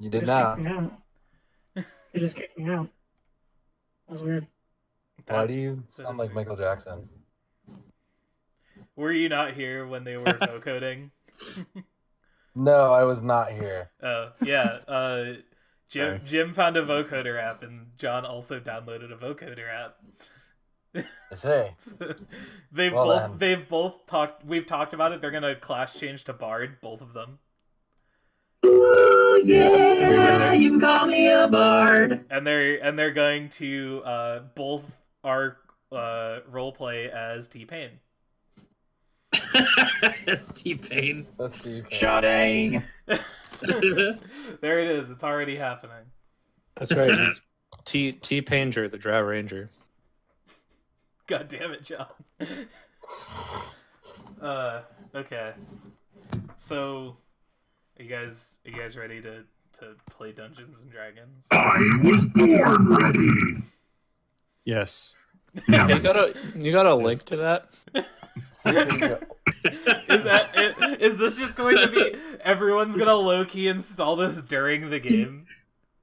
You It did just kicked not. me out. It just kicked me out. That was weird. Why do you sound like Michael Jackson? Were you not here when they were vocoding? No, I was not here. Oh, yeah. Jim found a vocoder app, and John also downloaded a vocoder app. I say. They've both talked. We've talked about it. They're gonna class change to Bard, both of them. Ooh, yeah, you can call me a bard. And they're going to both are roleplay as T-Pain. That's T-Pain. That's T-Pain. Shutting. There it is. It's already happening. That's right. He's T-Panger, the Drow Ranger. God damn it, John. Okay. So, are you guys ready to play Dungeons and Dragons? I was born ready. Yes. You got a link to that? Is this just going to be everyone's gonna low-key install this during the game?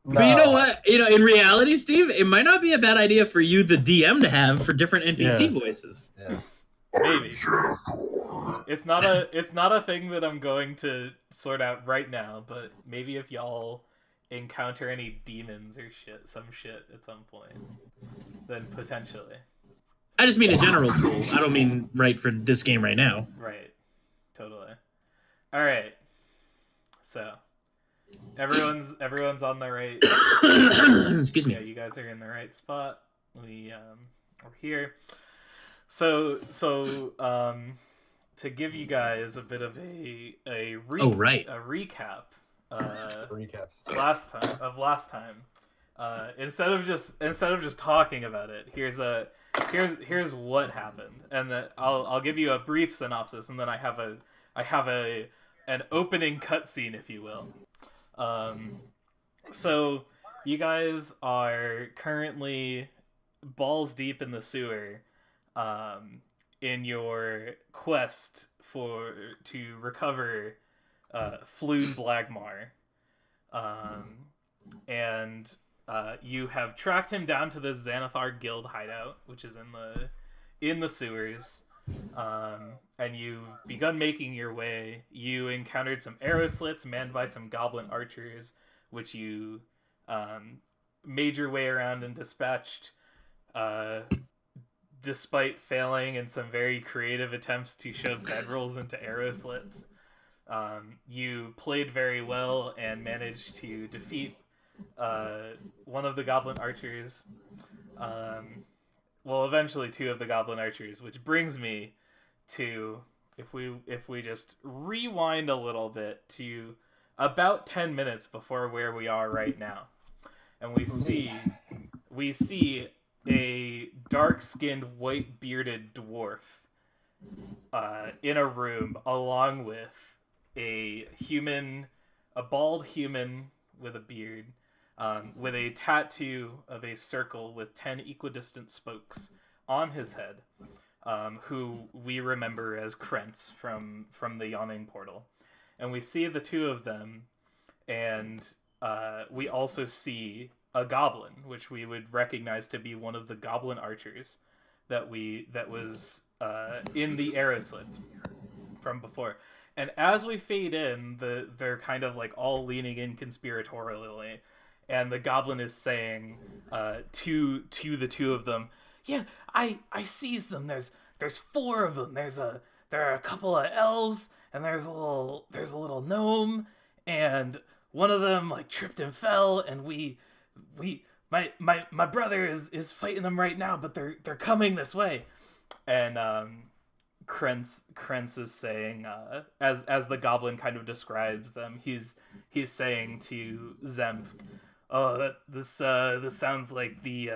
No. But you know what? In reality, Steve, it might not be a bad idea for you, the DM, to have for different NPC voices. Yes. Maybe. It's not a thing that I'm going to sort out right now, but maybe if y'all encounter any demons or some shit at some point, then potentially. I just mean a general tool. I don't mean right for this game right now. Right. Totally. All right. So, everyone's on the right. Excuse me. Yeah, you guys are in the right spot. We're here. So to give you guys a bit of a recap. Recaps. Last time. Instead of just talking about it, here's what happened, and I'll give you a brief synopsis, and then I have an opening cutscene, if you will. So you guys are currently balls deep in the sewer, in your quest to recover Floon Blagmar, and you have tracked him down to the Xanathar Guild hideout, which is in the sewers, and you've begun making your way. You encountered some arrow slits manned by some goblin archers, which you made your way around and dispatched, despite failing in some very creative attempts to shove bedrolls into arrow slits. You played very well and managed to defeat one of the goblin archers. Well, eventually two of the goblin archers, which brings me to, if we just rewind a little bit to about 10 minutes before where we are right now, and we see a dark-skinned, white-bearded dwarf in a room, along with a bald human with a beard, with a tattoo of a circle with 10 equidistant spokes on his head, who we remember as Krentz from the Yawning Portal. And we see the two of them, and we also see a goblin, which we would recognize to be one of the goblin archers that was in the arrow slits from before. And as we fade in, they're kind of like all leaning in conspiratorially, and the goblin is saying to the two of them, "Yeah, I seized them. There's 4 of them. There are a couple of elves, and there's a little gnome, and one of them like tripped and fell, and my brother is fighting them right now, but they're coming this way." And Krentz is saying, as the goblin kind of describes them, he's saying to Zemp, "Oh, this sounds like the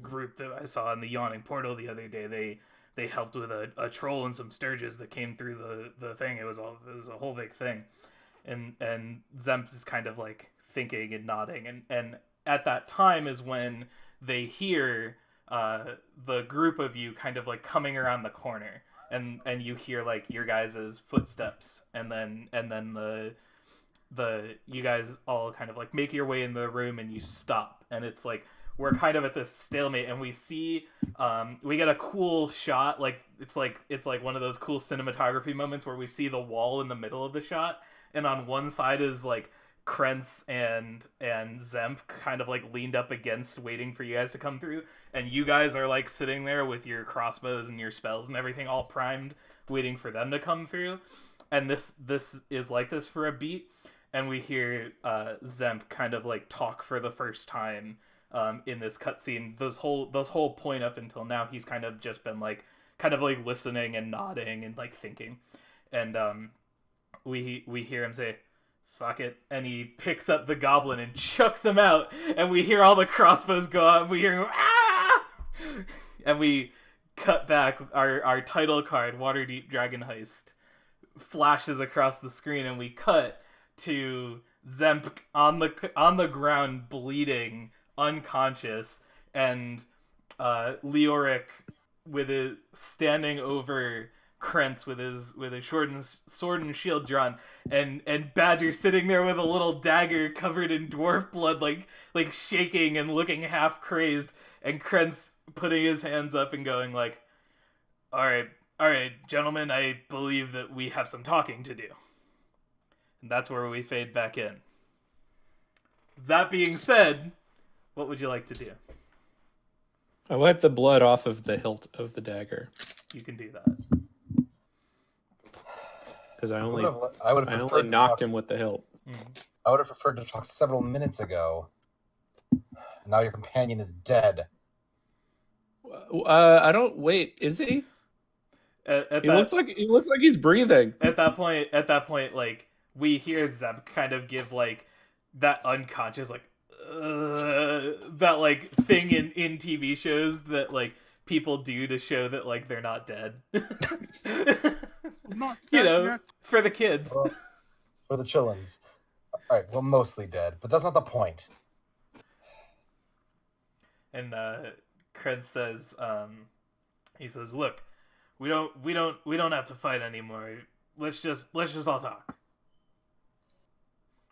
group that I saw in the Yawning Portal the other day. They helped with a troll and some sturges that came through the thing. It was a whole big thing." And Zemp is kind of like thinking and nodding, and at that time is when they hear the group of you kind of like coming around the corner, and you hear like your guys' footsteps, and then you guys all kind of like make your way in the room and you stop, and it's like we're kind of at this stalemate, and we see we get a cool shot, like it's like one of those cool cinematography moments where we see the wall in the middle of the shot, and on one side is like Krentz and Zemp kind of like leaned up against, waiting for you guys to come through, and you guys are like sitting there with your crossbows and your spells and everything all primed, waiting for them to come through. And this is like this for a beat, and we hear Zemp kind of like talk for the first time in this cutscene. This whole point up until now, he's kind of just been like listening and nodding and like thinking, and we hear him say, "Fuck it," and he picks up the goblin and chucks him out, and we hear all the crossbows go out, and we hear him, "Ah!" And we cut back, our title card, Waterdeep Dragon Heist, flashes across the screen, and we cut to Zemp on the ground, bleeding, unconscious, and Leoric standing over Krentz with his sword and shield drawn, and Badger sitting there with a little dagger covered in dwarf blood, like shaking and looking half crazed, and Krentz putting his hands up and going like, all right, gentlemen, I believe that we have some talking to do. And that's where we fade back in. That being said, what would you like to do? I wipe the blood off of the hilt of the dagger. You can do that. Because I only knocked him with the hilt. I would have preferred to talk several minutes ago. Now your companion is dead. I don't. Wait, is he? Looks like he's breathing. At that point, like we hear them kind of give like that unconscious like that like thing in TV shows that like people do to show that like they're not dead. Not You dead know, yet. for the kids. Well, for the chillins. All right, well, mostly dead, but that's not the point. And Kred says, he says, "Look, we don't have to fight anymore. Let's just all talk.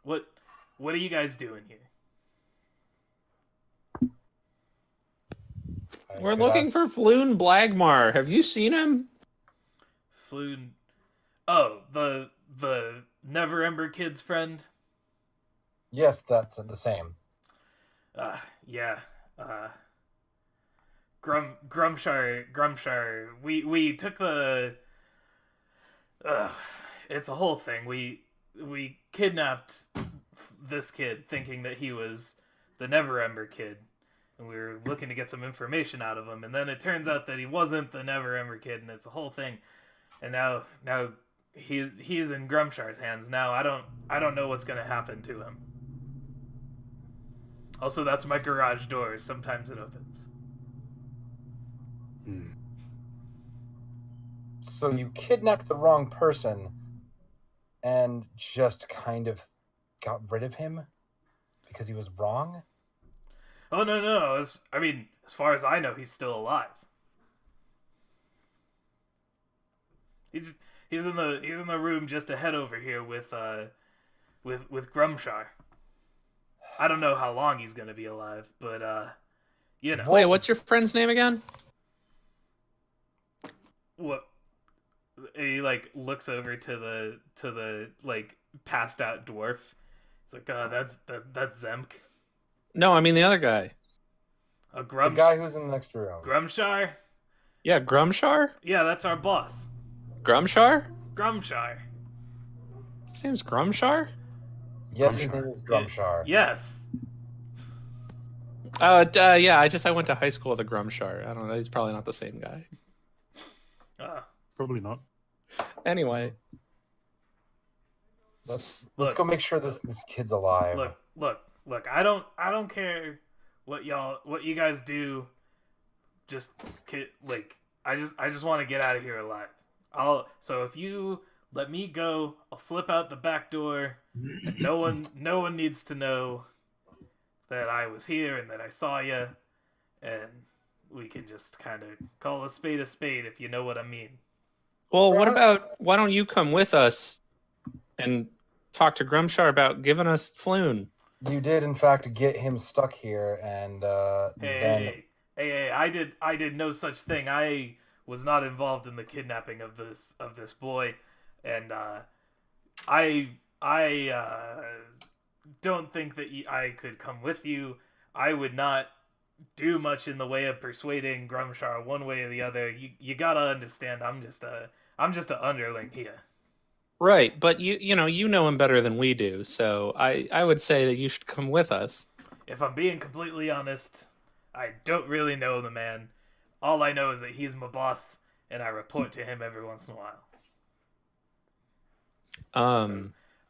What are you guys doing here?" We're looking for Floon Blagmar. Have you seen him? Floon. Oh, the Never Ember Kid's friend? Yes, that's the same. Yeah. Grumshire. We took the. It's a whole thing. We kidnapped this kid, thinking that he was the Never Ember Kid, and we were looking to get some information out of him. And then it turns out that he wasn't the Never Ember Kid, and it's a whole thing. And now he's in Grumshire's hands. Now I don't know what's gonna happen to him. Also, that's my garage door. Sometimes it opens. So you kidnapped the wrong person and just kind of got rid of him because he was wrong? Oh, no. I mean, as far as I know, he's still alive. He's in the room just ahead over here with Grumshire. I don't know how long he's gonna be alive, but you know. Wait, what's your friend's name again? What? He like looks over to the like passed out dwarf. He's like, that's Zemk. No, I mean the other guy. The guy who's in the next room. Grumshire? Yeah, Grumshire? Yeah, that's our boss. Grumshire? Grumshire. His name's Grumshire? Yes, his name is Grumshire. Yes. Yeah, I went to high school with a Grumshire. I don't know, he's probably not the same guy. Probably not. Anyway. Let's go make sure this kid's alive. Look. I don't care what you guys do. Just I just want to get out of here alive. So if you let me go, I'll slip out the back door. And no one needs to know that I was here and that I saw you, and we can just kind of call a spade, if you know what I mean. Well, why don't you come with us and talk to Grumshar about giving us Floon. You did, in fact, get him stuck here, and then Hey, I did no such thing. I was not involved in the kidnapping of this boy, and I don't think that I could come with you. I would not do much in the way of persuading Grumshar one way or the other. You gotta understand, I'm just a underling here. Right, but you know him better than we do, so I would say that you should come with us. If I'm being completely honest, I don't really know the man. All I know is that he's my boss, and I report to him every once in a while.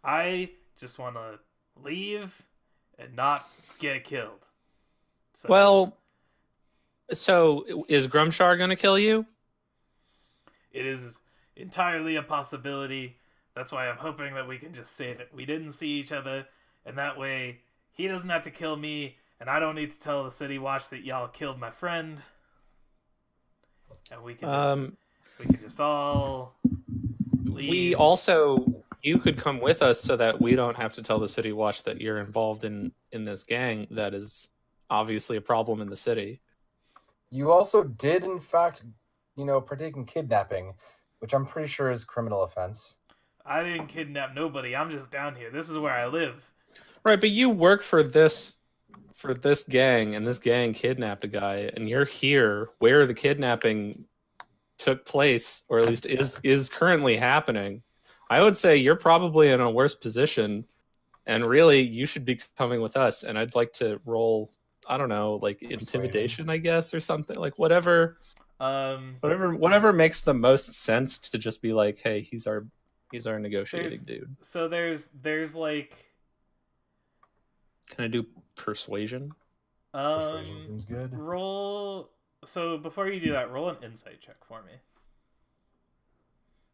I just want to leave and not get killed. So is Grumshar going to kill you? It is entirely a possibility. That's why I'm hoping that we can just say that we didn't see each other, and that way he doesn't have to kill me, and I don't need to tell the City Watch that y'all killed my friend. And we can just all leave. You could come with us so that we don't have to tell the City Watch that you're involved in this gang that is obviously a problem in the city. you also did, in fact, partake in kidnapping, which I'm pretty sure is a criminal offense. I didn't kidnap nobody. I'm just down here. This is where I live. Right, but you work for this gang, and this gang kidnapped a guy, and you're here where the kidnapping took place, or at least is currently happening. I would say you're probably in a worse position, and really you should be coming with us. And I'd like to roll, I don't know, like intimidation, I guess, or something, like whatever makes the most sense to just be like, hey, he's our negotiating dude. So there's like, can I do persuasion? Persuasion seems good. Roll. So before you do that, roll an insight check for me.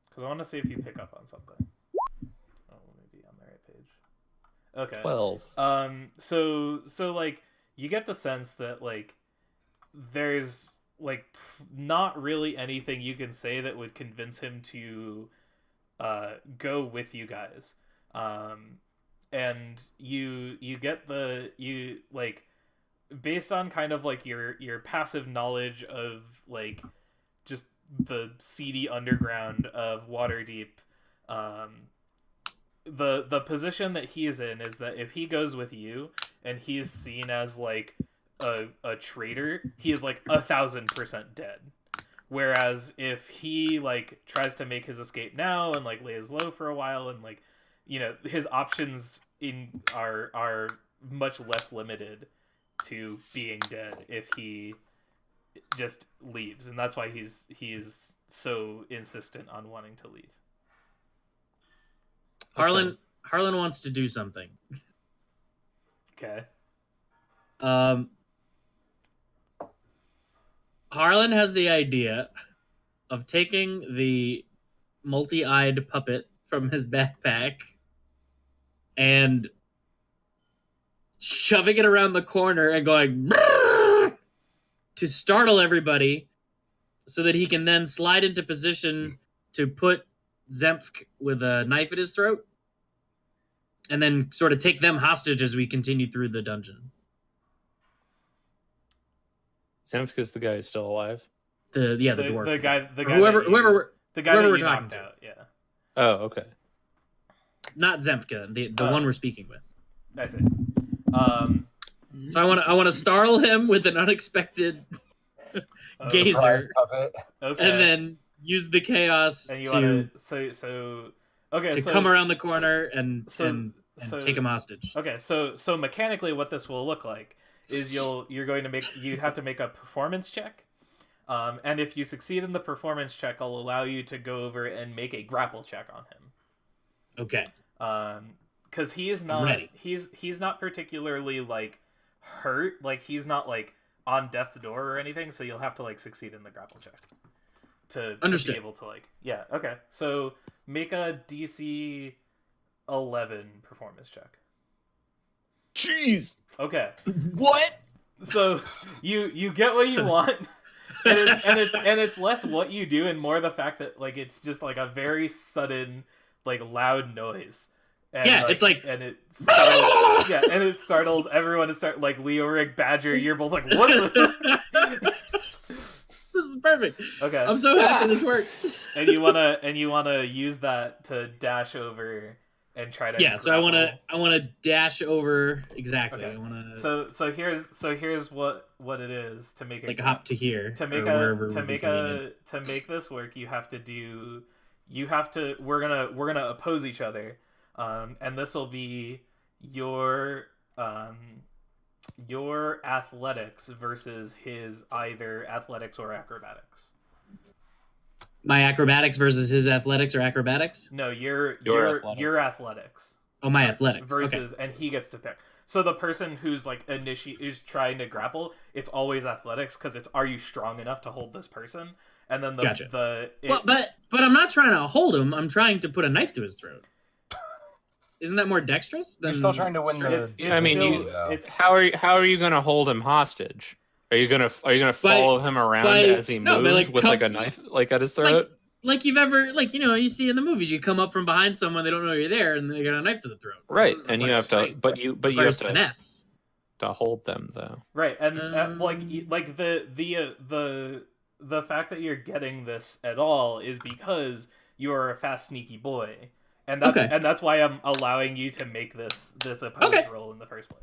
Because I want to see if you pick up on something. Oh, maybe on the right page. Okay. 12. So like, you get the sense that like, there's like not really anything you can say that would convince him to go with you guys. And you get based on kind of like your passive knowledge of like just the seedy underground of Waterdeep, the position that he is in is that if he goes with you and he is seen as like a traitor, he is like 1,000% dead. Whereas if he like tries to make his escape now and like lays low for a while and like, his options are much less limited to being dead if he just leaves, and that's why he's so insistent on wanting to leave. Harlan wants to do something. Okay. Harlan has the idea of taking the multi-eyed puppet from his backpack and shoving it around the corner and going "Brrr!" to startle everybody so that he can then slide into position to put Zemf with a knife at his throat and then sort of take them hostage as we continue through the dungeon. Zemfka's the guy who's still alive. The dwarf. The guy whoever we're we're talking to. out, yeah. Oh, okay. Not Zemfka, the one we're speaking with. That's it. So I want to startle him with an unexpected gazer, Surprise puppet. Okay. and then use the chaos And you to come around the corner and take him hostage. Okay, so mechanically, what this will look like is you have to make a performance check, and if you succeed in the performance check, I'll allow you to go over and make a grapple check on him. Okay. Because he is not he's not particularly like hurt, like he's not like on death's door or anything, so you'll have to like succeed in the grapple check to be able to like okay. So make a DC 11 performance check. Jeez. Okay. What? So you get what you want, and it's less what you do and more the fact that like it's just like a very sudden like loud noise, And, Yeah, it's like- and it startled, yeah, and it startled everyone to start like Leoric, Badger. You're both like, what? This is perfect. Okay. I'm so happy this worked. And you wanna use that to dash over and try to. Yeah, so I grapple. wanna dash over exactly. Okay. I wanna So here's what it is to make like hop to here to make or wherever to would be make convenient. to make this work. We're gonna oppose each other, and this will be your athletics versus his either athletics or acrobatics. My acrobatics versus his athletics or acrobatics? No, your athletics Oh, my athletics. versus, Okay. and he gets to pick. So the person who's like is trying to grapple, it's always athletics because it's are you strong enough to hold this person? And then Gotcha. Well, but I'm not trying to hold him. I'm trying to put a knife to his throat. Isn't that more dexterous? You're still trying to win the. I mean, how are you going to hold him hostage? Are you gonna follow him around as he moves with like a knife like at his throat? Like you've ever you see in the movies, you come up from behind someone, they don't know you're there, and they got a knife to the throat. Right, and you have to, but you have to finesse to hold them though. Right, and like the fact that you're getting this at all is because you are a fast, sneaky boy, and that's why I'm allowing you to make this opposed roll in the first place.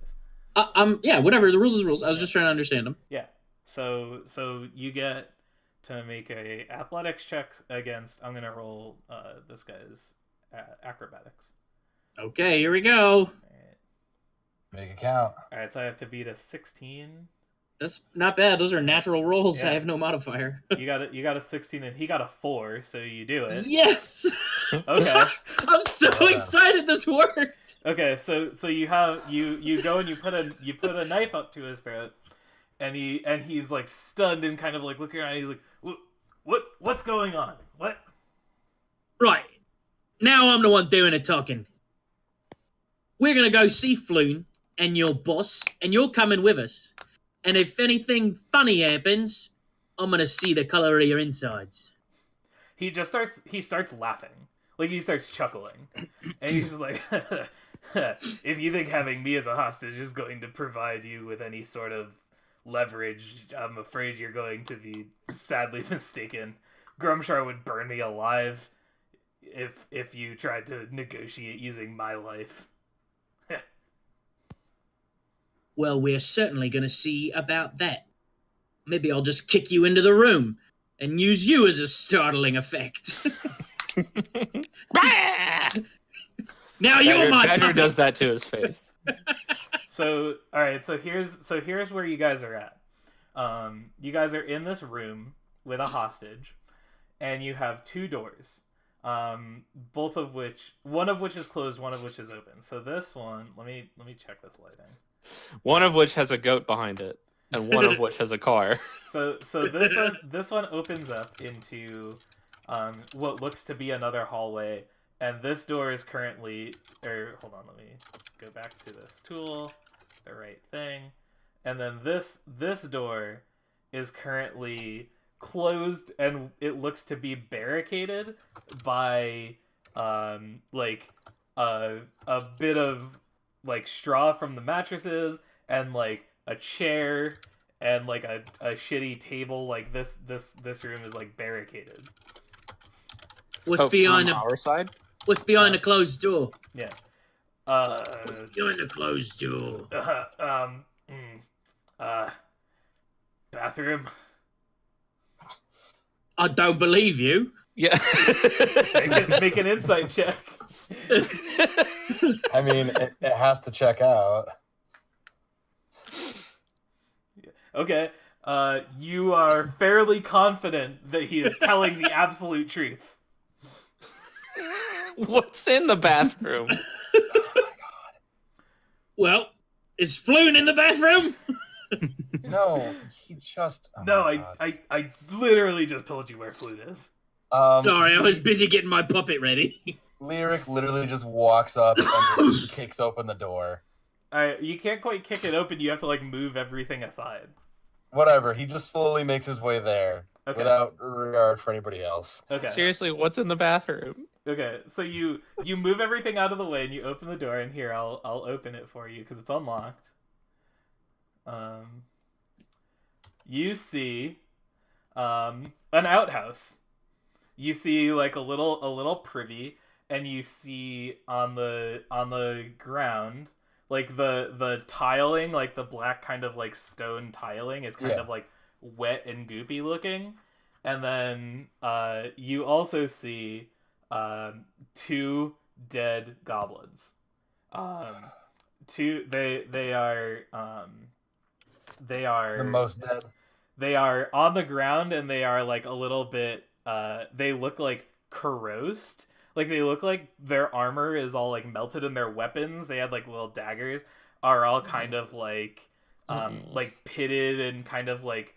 Yeah, whatever. The rules is rules. I was just trying to understand them. Yeah. So you get to make a athletics check against. I'm gonna roll this guy's acrobatics. Okay, here we go. All right. Make it count. All right. So I have to beat a 16. That's not bad. Those are natural rolls. Yeah. I have no modifier. You got a 16, and he got a 4. So you do it. Yes. Okay. I'm so excited this worked. Okay, so you go and you put a knife up to his throat, and he's like stunned and kind of like looking around. He's like, what's going on? What? Right. Now I'm the one doing the talking. We're gonna go see Floon and your boss, and you're coming with us. And if anything funny happens, I'm gonna see the color of your insides. He starts laughing. Like, he starts chuckling. And he's like, if you think having me as a hostage is going to provide you with any sort of leverage, I'm afraid you're going to be sadly mistaken. Grumshar would burn me alive if you tried to negotiate using my life. Well, we're certainly gonna see about that. Maybe I'll just kick you into the room and use you as a startling effect. Now you're my Badger puppet. does that to his face. So, all right. So here's where you guys are at. You guys are in this room with a hostage, and you have two doors. One of which is closed, one of which is open. So this one, let me check this lighting. One of which has a goat behind it, and one of which has a car. So this one opens up into what looks to be another hallway, and this door is currently. Hold on, let me go back to this tool, the right thing, and then this door is currently closed, and it looks to be barricaded by like a bit of like straw from the mattresses and like a chair and like a shitty table. Like this room is like barricaded. What's behind our side? What's behind the closed door? Yeah. What's behind the closed door? Bathroom. I don't believe you. Yeah. Make an insight check. I mean, it has to check out. Okay. You are fairly confident that he is telling the absolute truth. What's in the bathroom? Well, is Floon in the bathroom? No, he just. Oh No, my God. I literally just told you where Flute is. Sorry, I was busy getting my puppet ready. Lyric literally just walks up and just kicks open the door. Alright, you can't quite kick it open. You have to like move everything aside. Whatever, he just slowly makes his way there Okay. without regard for anybody else. Okay. Seriously, what's in the bathroom? Okay, so you move everything out of the way and you open the door, and here I'll open it for you because it's unlocked. You see an outhouse. You see like a little privy, and you see on the ground like the tiling, like the black kind of like stone tiling is kind of like wet and goopy looking. And then you also see two dead goblins. They are The most dead. they are on the ground, and they are like a little bit they look like corrosed. Like they look like their armor is all like melted, and their weapons, they had like little daggers, are all kind of like pitted and kind of like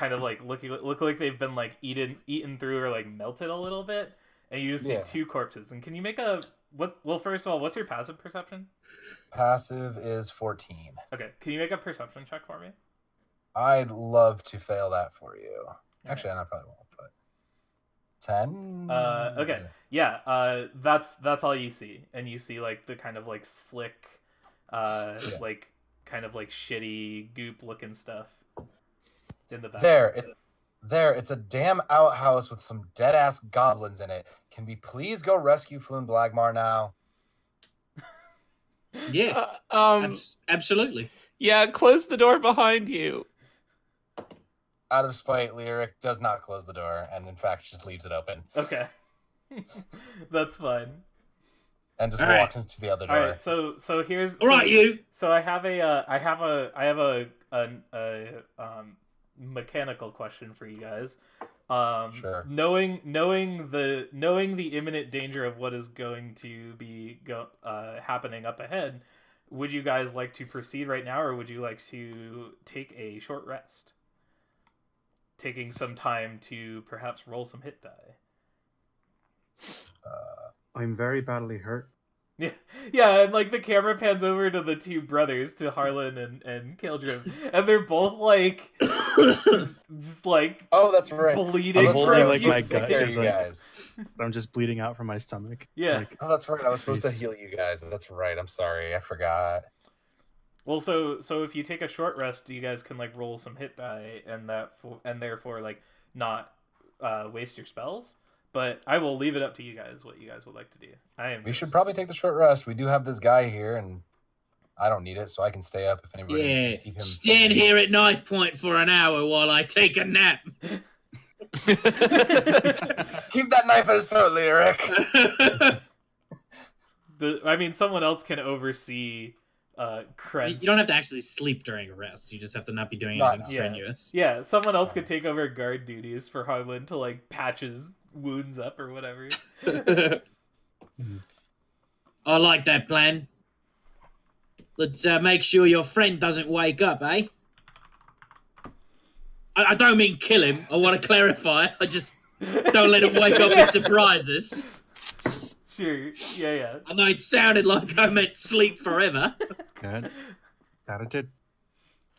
look like they've been like eaten through or like melted a little bit. And you just see two corpses. And can you make a well, first of all, what's your passive perception? Passive is 14. Okay, can you make a perception check for me? I'd love to fail that for you. Okay. Actually, I probably won't, but 10? Okay. Yeah, that's all you see. And you see like the kind of like slick like kind of like shitty goop looking stuff in the back. It's a damn outhouse with some dead ass goblins in it. Can we please go rescue Floon Blagmar now? Yeah. Absolutely. Yeah, close the door behind you. Out of spite, Lyric does not close the door, and in fact just leaves it open. Okay. That's fine. And just walks into the other door. All right, so here's. All right, you. So I have a mechanical question for you guys. Sure. Knowing the imminent danger of what is going to be happening up ahead, would you guys like to proceed right now, or would you like to take a short rest? Taking some time to perhaps roll some hit die. I'm very badly hurt. Yeah, and like the camera pans over to the two brothers, to Harlan and Kildrim, and they're both like, just like, oh, that's right, bleeding. I'm holding like my gut. Like, I'm just bleeding out from my stomach. Yeah. Like, oh, that's right. I was supposed to heal you guys. That's right. I'm sorry. I forgot. Well, so if you take a short rest, you guys can like roll some hit die, and therefore like not waste your spells. But I will leave it up to you guys what you guys would like to do. We should probably take the short rest. We do have this guy here, and I don't need it, so I can stay up if anybody. Yeah, keep him stand here at knife point for an hour while I take a nap. Keep that knife at his throat, Lyric. I mean, someone else can oversee. You don't have to actually sleep during a rest. You just have to not be doing anything strenuous. Yeah, someone else could take over guard duties for Harlan to like patch his wounds up or whatever. I like that plan. Let's make sure your friend doesn't wake up, eh? I don't mean kill him. I want to clarify. I just don't let him wake up with surprises. Sure. Yeah. I know it sounded like I meant sleep forever. that it did.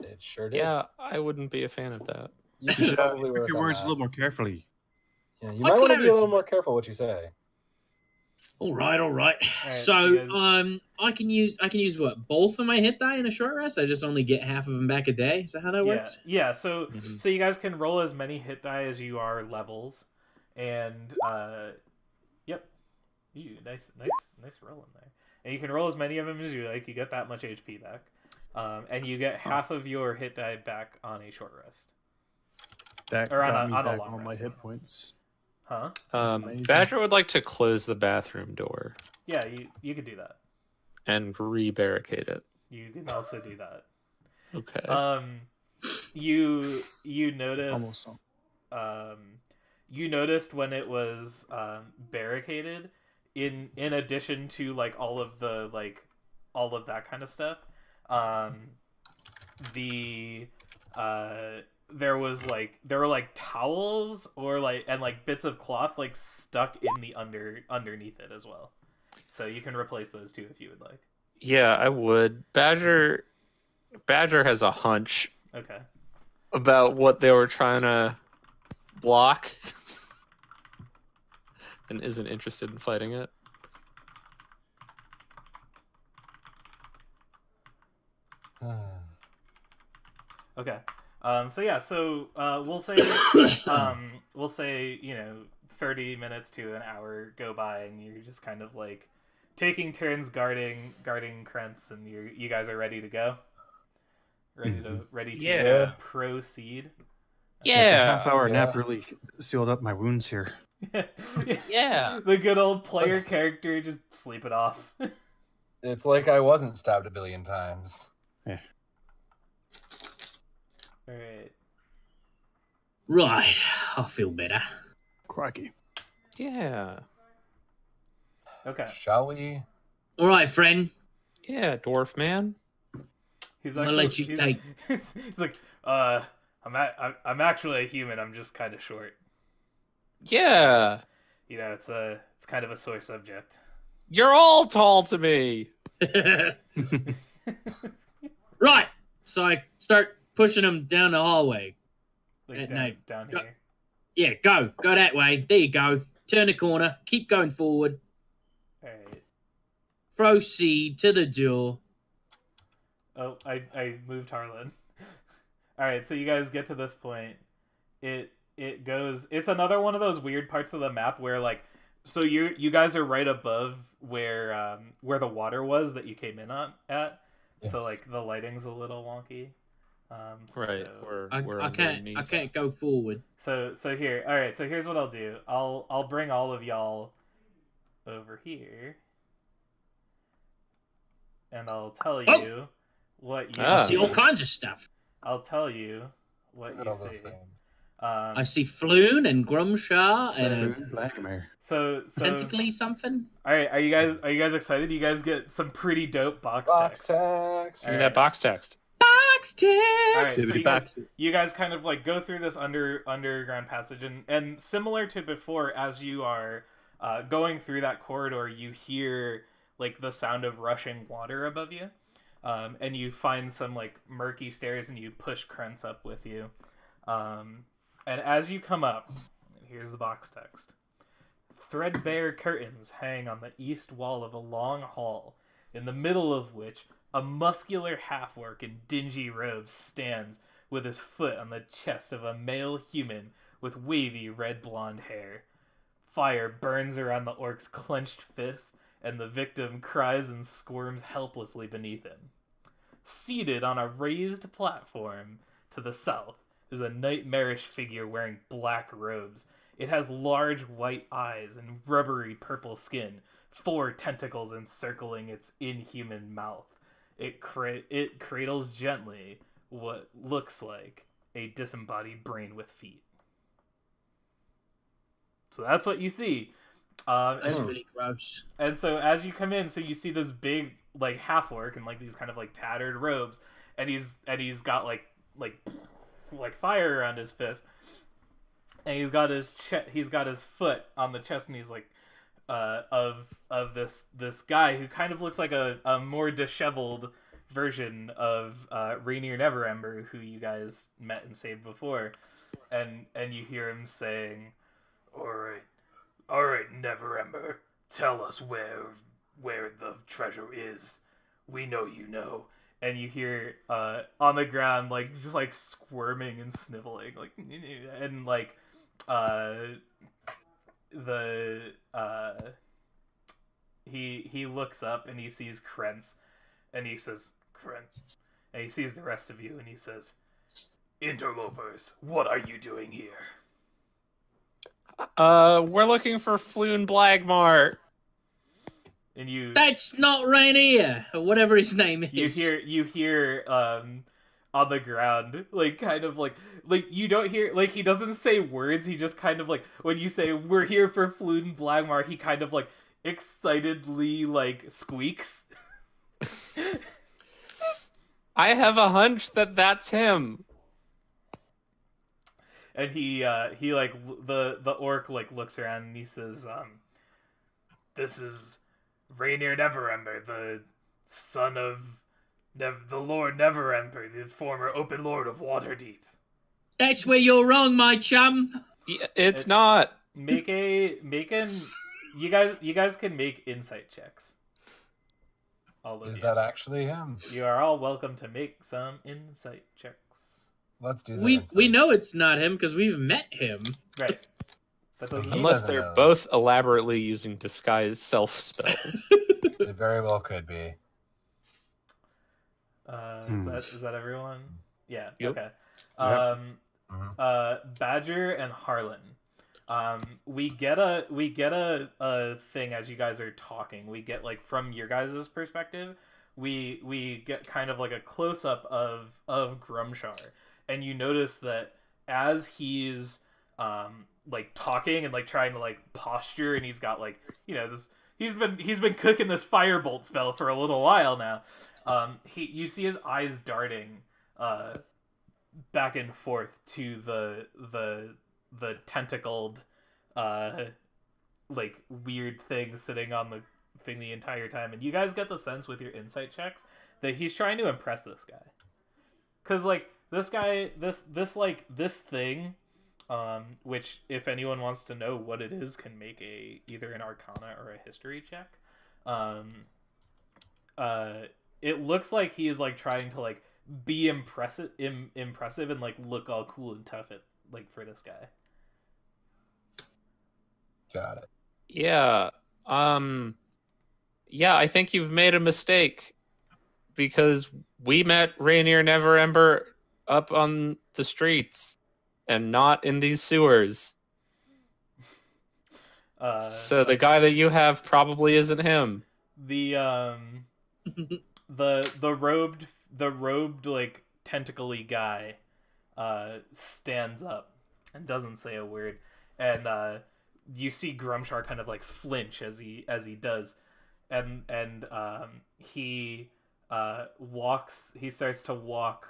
It sure did. Yeah, I wouldn't be a fan of that. You You should probably pick work your on words that. a little more carefully. Yeah, you might want to be a little more careful what you say. All right. Alright, So, you guys- I can use what, both of my hit die in a short rest? I just only get half of them back a day. Is that how that works? Yeah. So you guys can roll as many hit die as you are levels, and yep. Nice roll in there. And you can roll as many of them as you like. You get that much HP back, and you get half of your hit die back on a short rest. That Or on got a- me on a back long all my rest. hit points. Huh? amazing. Badger would like to close the bathroom door Yeah, you could do that. and re-barricade it. You can also do that. Okay. You noticed Almost. you noticed when it was barricaded, in addition to like all of that kind of stuff, there were like towels or like bits of cloth like stuck in the underneath it as well. So you can replace those too if you would like. Yeah, I would. Badger has a hunch Okay. about what they were trying to block. and isn't interested in fighting it. Okay. We'll say 30 minutes to an hour go by, and you're just kind of like taking turns guarding Krentz, and you guys are ready to go. Ready to Yeah. proceed. The Yeah. half-hour nap Yeah. really sealed up my wounds here. Yeah. The good old player character just sleep it off. It's like I wasn't stabbed a billion times. Alright. Right, I feel better. Crikey. Yeah. Okay. Shall we? All right, friend. Yeah, dwarf man. He's I'm gonna let you take. He's like, I'm actually a human. I'm just kind of short. Yeah. It's kind of a sore subject. You're all tall to me. Right. So I start pushing him down the hallway. Like No, down go- here. Yeah, go that way. There you go. Turn the corner. Keep going forward. Alright. Proceed to the door. Oh, I moved Harlan. Alright, so you guys get to this point. It goes. It's another one of those weird parts of the map where like, so you guys are right above where the water was that you came in at. Yes. So like the lighting's a little wonky. Right. So, We're I can't go forward. so here. All right. So here's what I'll do. I'll bring all of y'all over here, and I'll tell you what you. Ah. I see all kinds of stuff. I'll tell you what Look at all you those see. things. I see Floon and Grumshaw and a Blagmare. So tentacly something. all right. Are you guys excited? You guys get some pretty dope box Box text. text. Give me that box text. Box text. All right, so Dibbity you guys kind of like go through this underground passage, and similar to before, as you are going through that corridor, you hear like the sound of rushing water above you, and you find some like murky stairs, and you push Krentz up with you, and as you come up, here's the box text. Threadbare curtains hang on the east wall of a long hall, in the middle of which a muscular half-orc in dingy robes stands with his foot on the chest of a male human with wavy red-blonde hair. Fire burns around the orc's clenched fist, and the victim cries and squirms helplessly beneath him. Seated on a raised platform to the south is a nightmarish figure wearing black robes. It has large white eyes and rubbery purple skin, 4 tentacles encircling its inhuman mouth. It cradles gently what looks like a disembodied brain with feet. So that's what you see. That's And, really gross. and so as you come in, so you see this big like half orc in like these kind of like tattered robes, and he's got like fire around his fist, and he's got his foot on the chest, and he's like of this guy who kind of looks like a more disheveled version of Rainier Neverember, who you guys met and saved before, and you hear him saying, all right, Neverember, tell us where the treasure is. We know you know. And you hear on the ground like just like squirming and sniveling, like, and like he looks up and he sees Krentz, and he says, Krentz, and he sees the rest of you and he says, interlopers, what are you doing here? We're looking for Floon Blagmart. And you That's not Rainier, or whatever his name is. you hear on the ground, like kind of like you don't hear, like he doesn't say words, he just kind of like, when you say we're here for Floon Blagmar, he kind of like excitedly like squeaks. I have a hunch that that's him. And he like the orc like looks around and he says, this is Rainier Neverember, the son of the Lord Neverember, the former open lord of Waterdeep. That's where you're wrong, my chum. It's not. Make a You guys can make insight checks. All of Is you. that actually him? You are all welcome to make some insight checks. Let's do the We know insights. it's not him because we've met him. Right. That doesn't He Unless doesn't they're know. both elaborately using disguise self spells. It very well could be. Is that everyone? Yeah. Yep. Okay. Yep. Badger and Harlan. We get a thing as you guys are talking. We get like from your guys' perspective, we get kind of like a close up of Grumshar, and you notice that as he's like talking and like trying to like posture, and he's got like this. He's been cooking this firebolt spell for a little while now. You see his eyes darting back and forth to the tentacled like weird thing sitting on the thing the entire time, and you guys get the sense with your insight checks that he's trying to impress this guy, because like this thing, which if anyone wants to know what it is, can make either an Arcana or a History check. It looks like he is like trying to like be impressive and like look all cool and tough for this guy. Got it. Yeah. Yeah, I think you've made a mistake because we met Rainier Neverember up on the streets and not in these sewers. So the guy that you have probably isn't him. The robed like tentacly guy stands up and doesn't say a word, and you see Grumshar kind of like flinch as he does, and he starts to walk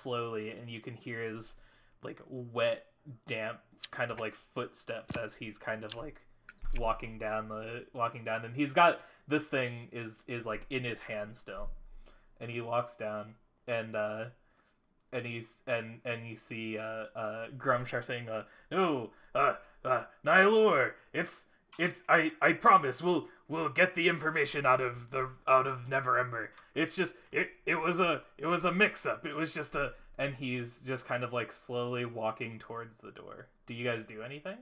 slowly, and you can hear his like wet, damp kind of like footsteps as he's kind of like walking down, and he's got this thing is like in his hand still, and he walks down, and you see Grumshar saying, Nylor, I promise we'll get the information out of Neverember. It's just it was a mix up. It was just and he's just kind of like slowly walking towards the door. Do you guys do anything?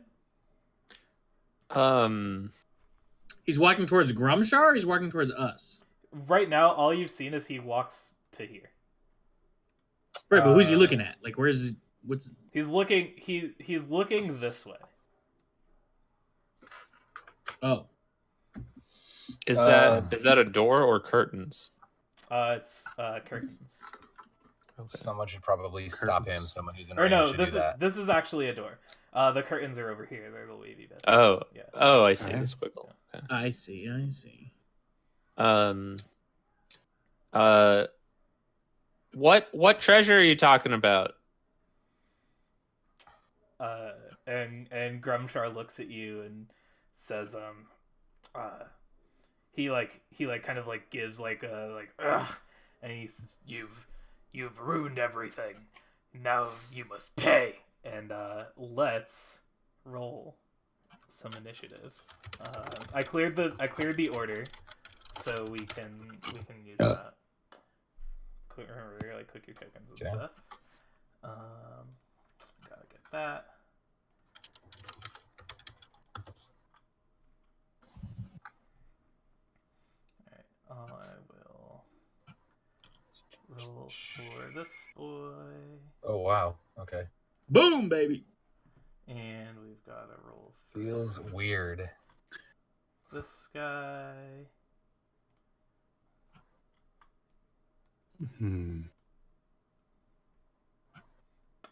He's walking towards Grumshar, or he's walking towards us? Right now, all you've seen is he walks to here. Right, but who's he looking at? Like, what's... He's looking this way. Oh. Is that a door or curtains? It's curtains. Okay. Someone should probably stop him. Someone who's in Or range no, should do that. this is actually a door. The curtains are over here. They're the wavy bits. Oh. Yeah. Oh, I see Okay. the squiggle. Okay. I see. What treasure are you talking about? And Grumshar looks at you and says, he kind of like gives like a ugh, and you've ruined everything. Now you must pay. And let's roll some initiative. I cleared the order, so we can use that. Remember, like click your tokens and Okay. stuff. Gotta get that. Alright, I will roll for this boy, Oh wow. Okay. Boom, baby. and we've got to roll for Feels weird. this guy.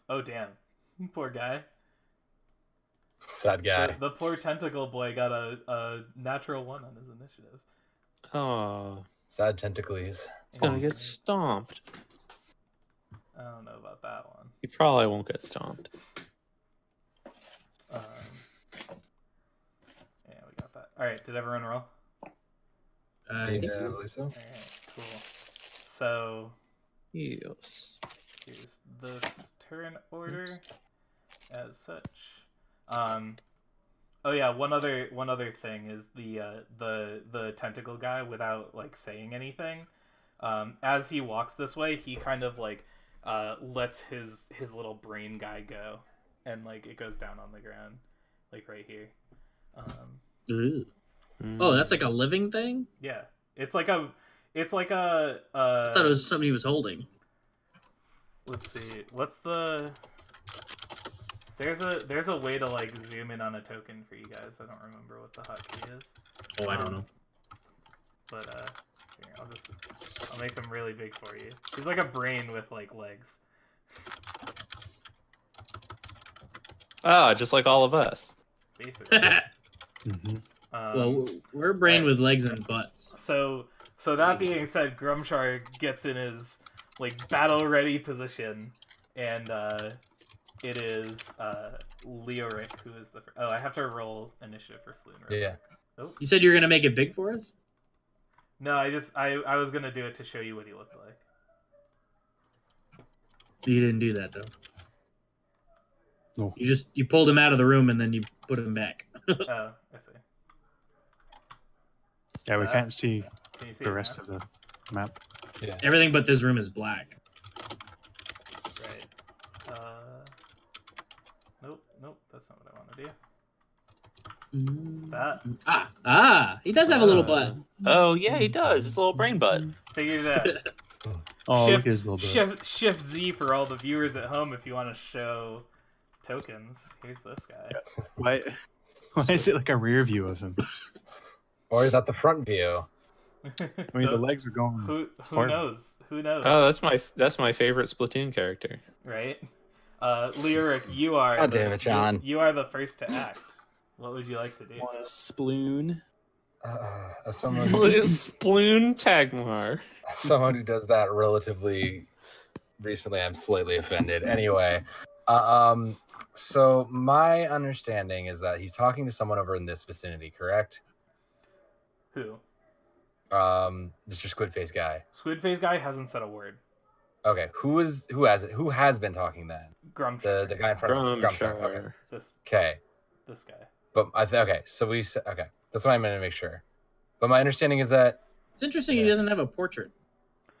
Oh damn, poor guy. Sad guy. The poor tentacle boy got a natural 1 on his initiative. Oh, Sad tentacles. he's gonna get stomped. I don't know about that one. He probably won't get stomped. Yeah, we got that. All right, did everyone roll? I think Yeah, I so. believe so. All right, cool. So Yes. here's the turn order as such. Oh yeah, one other thing is the tentacle guy, without like saying anything. As he walks this way, he kind of like lets his little brain guy go, and like it goes down on the ground, like right here. Ooh. Oh, that's like a living thing? Yeah, it's like a I thought it was something he was holding. let's see, what's the there's a way to like zoom in on a token for you guys. I don't remember what the hotkey is. Oh, I don't know. But here, I'll make them really big for you. He's like a brain with like legs. Ah, just like all of us. Basically. Mm-hmm. Well, we're a brain with legs and butts. So that being said, Grumshar gets in his like battle ready position, and it is Leoric who is the. Oh, I have to roll initiative for Floon. Right? Yeah. Oh. You said you were gonna make it big for us? No, I was gonna do it to show you what he looked like. You didn't do that though. No. You pulled him out of the room and then you put him back. Oh, I see. Yeah, we can't see Can you see the it rest now? of the map. Yeah. Everything but this room is black. Right. Nope, that's not what I want to do. That. He does have a little butt. Oh yeah, he does. It's a little brain butt. Figure that. Oh, Shift- look at his little bit. Shift Z for all the viewers at home if you want to show tokens. Here's this guy. Why is it like a rear view of him? Or is that the front view? I mean, the legs are going. Who far. knows? Who knows? Oh, that's my favorite Splatoon character. Right? Leoric, you are. God damn it, John. You are the first to act. What would you like to do? Want a sploon? As someone Sploon Tagmar. who does that relatively recently, I'm slightly offended. Anyway, so my understanding is that he's talking to someone over in this vicinity, correct? Who? Mr. Squidface guy. Squidface guy hasn't said a word. Okay, who has been talking then? Grumshar. The guy in front of us. Grumshar. Okay. This Okay. guy. But okay, so we said okay. That's what I'm gonna make sure. But my understanding is that It's interesting he doesn't have a portrait.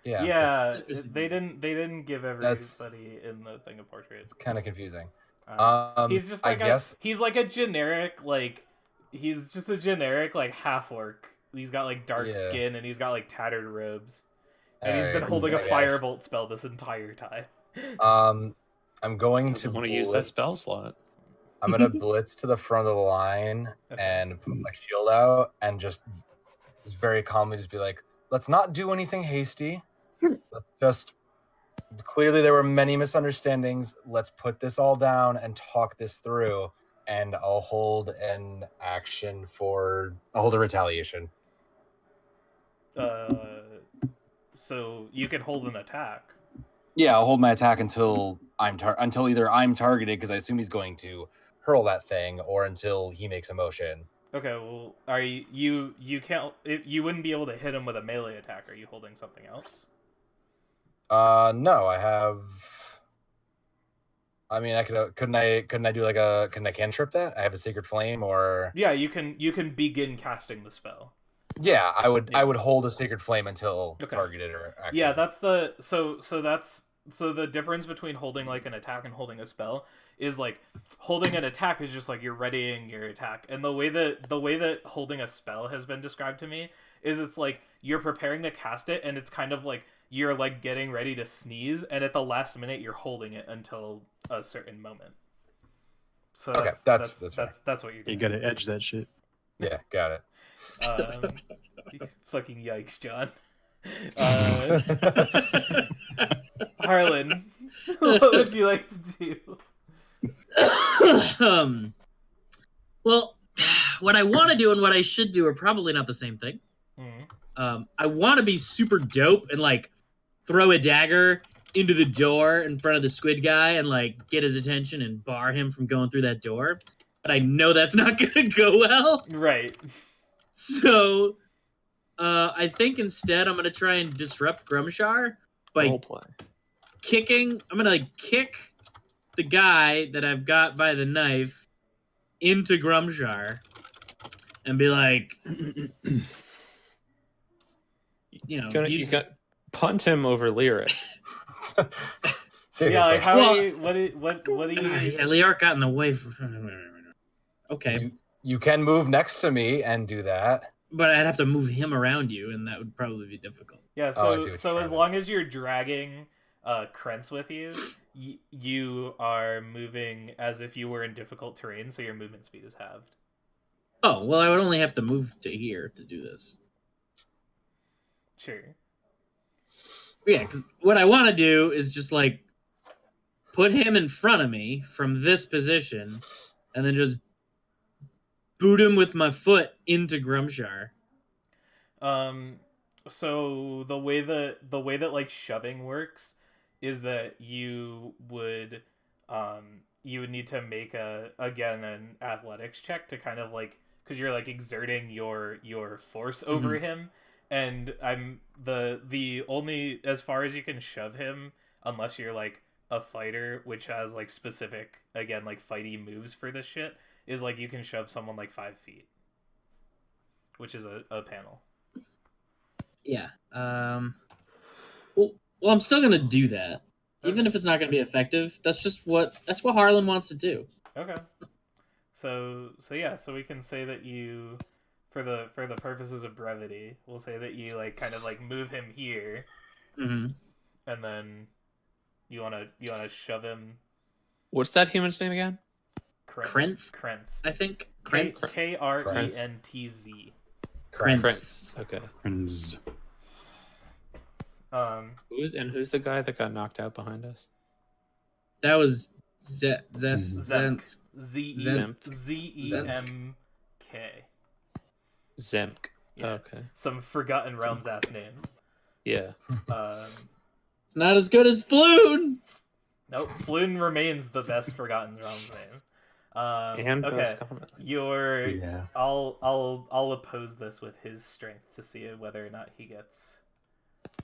yeah, Yeah, that's- they didn't give everybody in the thing a portrait. it's kind of confusing. He's just I like guess he's like a generic he's just a generic like half orc. He's got like dark Yeah. skin and he's got like tattered robes. And he's been Alright, holding I a guess. firebolt spell this entire time. I'm going to Doesn't want to use that blitz. spell slot. I'm gonna blitz to the front of the line Okay. and put my shield out and just very calmly just be like, let's not do anything hasty. Let's just clearly there were many misunderstandings. Let's put this all down and talk this through. And I'll hold an action I'll hold a retaliation. So you can hold an attack. Yeah, I'll hold my attack until until either I'm targeted because I assume he's going to hurl that thing, or until he makes a motion. Okay, well, are you can't you wouldn't be able to hit him with a melee attack. Are you holding something else? No, I have. I mean, couldn't I do like can I cantrip that? I have a sacred flame, or Yeah, you can begin casting the spell. yeah, I would Yeah. hold a sacred flame until Okay. targeted or actually. Yeah, that's the so the difference between holding like an attack and holding a spell is like holding an attack is just like you're readying your attack, and the way that holding a spell has been described to me is it's like you're preparing to cast it, and it's kind of like you're like getting ready to sneeze, and at the last minute you're holding it until a certain moment. So Okay, that's fair. that's what you're doing. You gotta edge that shit. Yeah, got it. Fucking yikes, John. Harlan, what would you like to do? Well, what I want to do and what I should do are probably not the same thing. I want to be super dope and like throw a dagger into the door in front of the squid guy and like get his attention and bar him from going through that door. But I know that's not gonna go well. Right. So I think instead I'm gonna try and disrupt Grumshar by Roleplay. kicking. I'm gonna like kick the guy that I've got by the knife into Grumshar and be like, you know, You got punt him over Lyric. Seriously. Yeah, like how Well- are you, what do you? yeah, Leoric got in the way. Okay, You can move next to me and do that. but I'd have to move him around you, and that would probably be difficult. Yeah, Oh, I see so what so you're as trying to- long as you're dragging Krentz with you, you are moving as if you were in difficult terrain, so your movement speed is halved. Oh, well, I would only have to move to here to do this. Sure. Yeah, because what I want to do is just, like, put him in front of me from this position, and then just boot him with my foot into Grumshar. So the way that like shoving works is that you would need to make an athletics check to kind of like, because you're like exerting your force over him, and I'm the only, as far as you can shove him, unless you're like a fighter which has like specific, again, like fighty moves for this shit, is like you can shove someone like 5 feet, which is a panel. Yeah. Well, I'm still gonna do that, even if it's not gonna be effective. That's what Harlan wants to do. Okay. So yeah, so we can say that you, for the purposes of brevity, we'll say that you like kind of like move him here, Mm-hmm. and then you wanna shove him. What's that human's name again? Krentz? Krentz. I think Krentz. Krentz. Krentz. Okay. Friends. Who's the guy that got knocked out behind us? That was Zent. Zemk. Zemk. Z-E-M-K. Zemk. Yeah. Okay. Some Forgotten Realms ass name. Yeah. It's not as good as Floon. Nope. Floon remains the best Forgotten Realms name. And okay. most common. Yeah. I'll oppose this with his strength to see whether or not he gets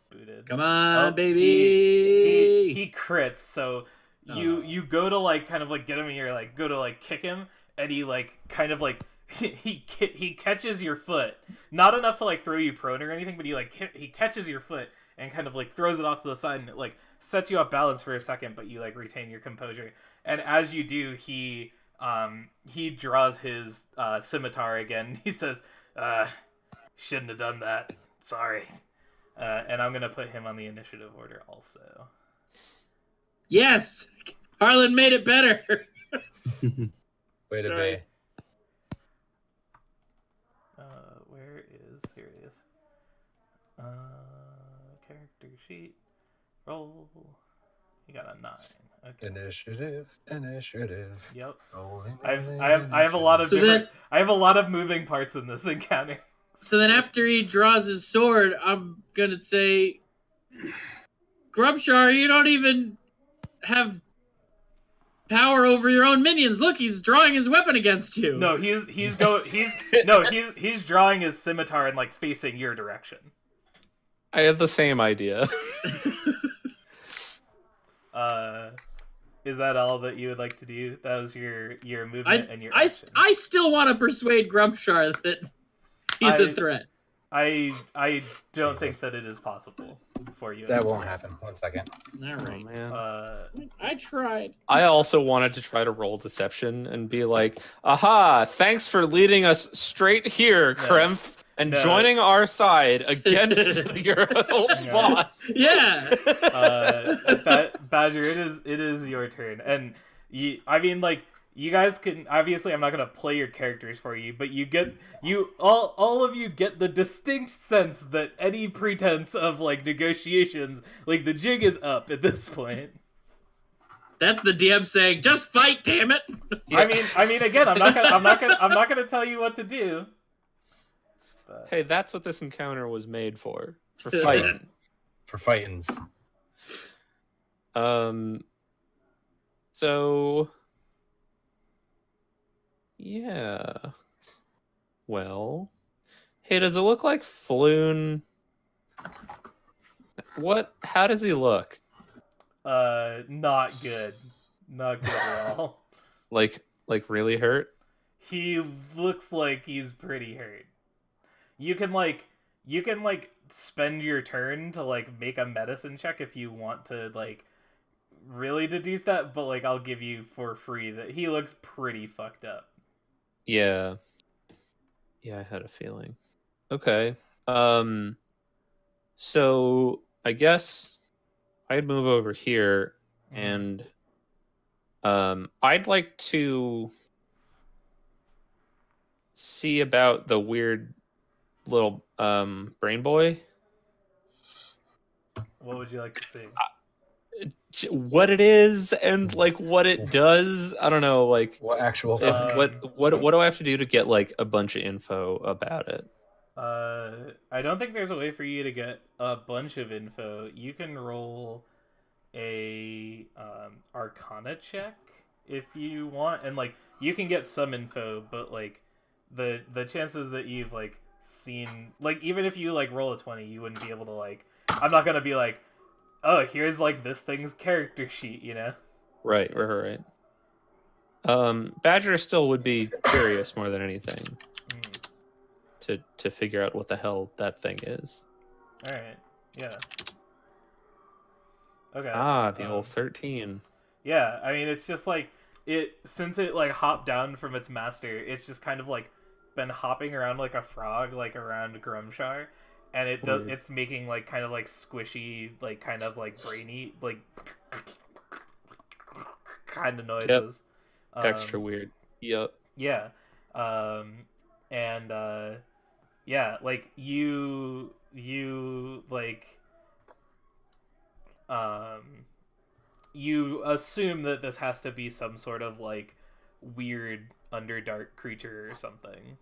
booted. Come on, Oh, baby. He crits, so you go to like kind of like get him, and you're like go to like kick him, and he like kind of like he catches your foot, not enough to like throw you prone or anything, but he catches your foot and kind of like throws it off to the side, and it like sets you off balance for a second, but you like retain your composure. And as you do, he draws his scimitar again. He says, shouldn't have done that. Sorry. And I'm going to put him on the initiative order also. Yes! Harlan made it better. Way to Sorry. be. Here it is. Character sheet. Roll. You got a 9. Okay. Initiative. Yep. Rolling, I have a lot of So different. I have a lot of moving parts in this encounter. So then after he draws his sword, I'm going to say, Grumshar, you don't even have power over your own minions. Look, he's drawing his weapon against you. No, he's drawing his scimitar and like facing your direction. I had the same idea. Is that all that you would like to do? That was your movement and your action. I still want to persuade Grumshar that he's a threat. I don't think that it is possible for you. That won't happen. 1 second. All right. Oh, man. I tried. I also wanted to try to roll deception and be like, aha, thanks for leading us straight here, Krempf, and joining our side against your old boss. Yeah. Badger, it is your turn. And you guys can, obviously I'm not going to play your characters for you, but all of you get the distinct sense that any pretense of like negotiations, like the jig is up at this point. That's the DM saying, "Just fight, damn it." I mean, again, I'm not gonna tell you what to do. But... Hey, that's what this encounter was made for fighting. For fightings. So yeah. Well, hey, does it look like Floon? How does he look? Not good. Not good at all. Like really hurt? He looks like he's pretty hurt. You can spend your turn to like make a medicine check if you want to like really deduce that, but like I'll give you for free that he looks pretty fucked up. Yeah. Yeah, I had a feeling. Okay. So I guess I'd move over here and I'd like to see about the weird little brain boy. What would you like to see? What it is and like what it does. I don't know, like What actual if, fuck? what do I have to do to get like a bunch of info about it? I don't think there's a way for you to get a bunch of info. You can roll a Arcana check if you want, and like you can get some info, but like the chances that you've like seen, like even if you like roll a 20, you wouldn't be able to like. I'm not gonna be like, oh, here's like this thing's character sheet, you know? Right. Badger still would be curious more than anything to figure out what the hell that thing is. All right. Yeah. Okay. The old 13. Yeah, I mean it's just like since it like hopped down from its master, it's just kind of like been hopping around like a frog, like around Grumshar, and it's making like kind of like squishy, like kind of like brainy, like kind of noises. Yep. Extra weird. Yep. Yeah. And yeah, like you like you assume that this has to be some sort of like weird underdark creature or something.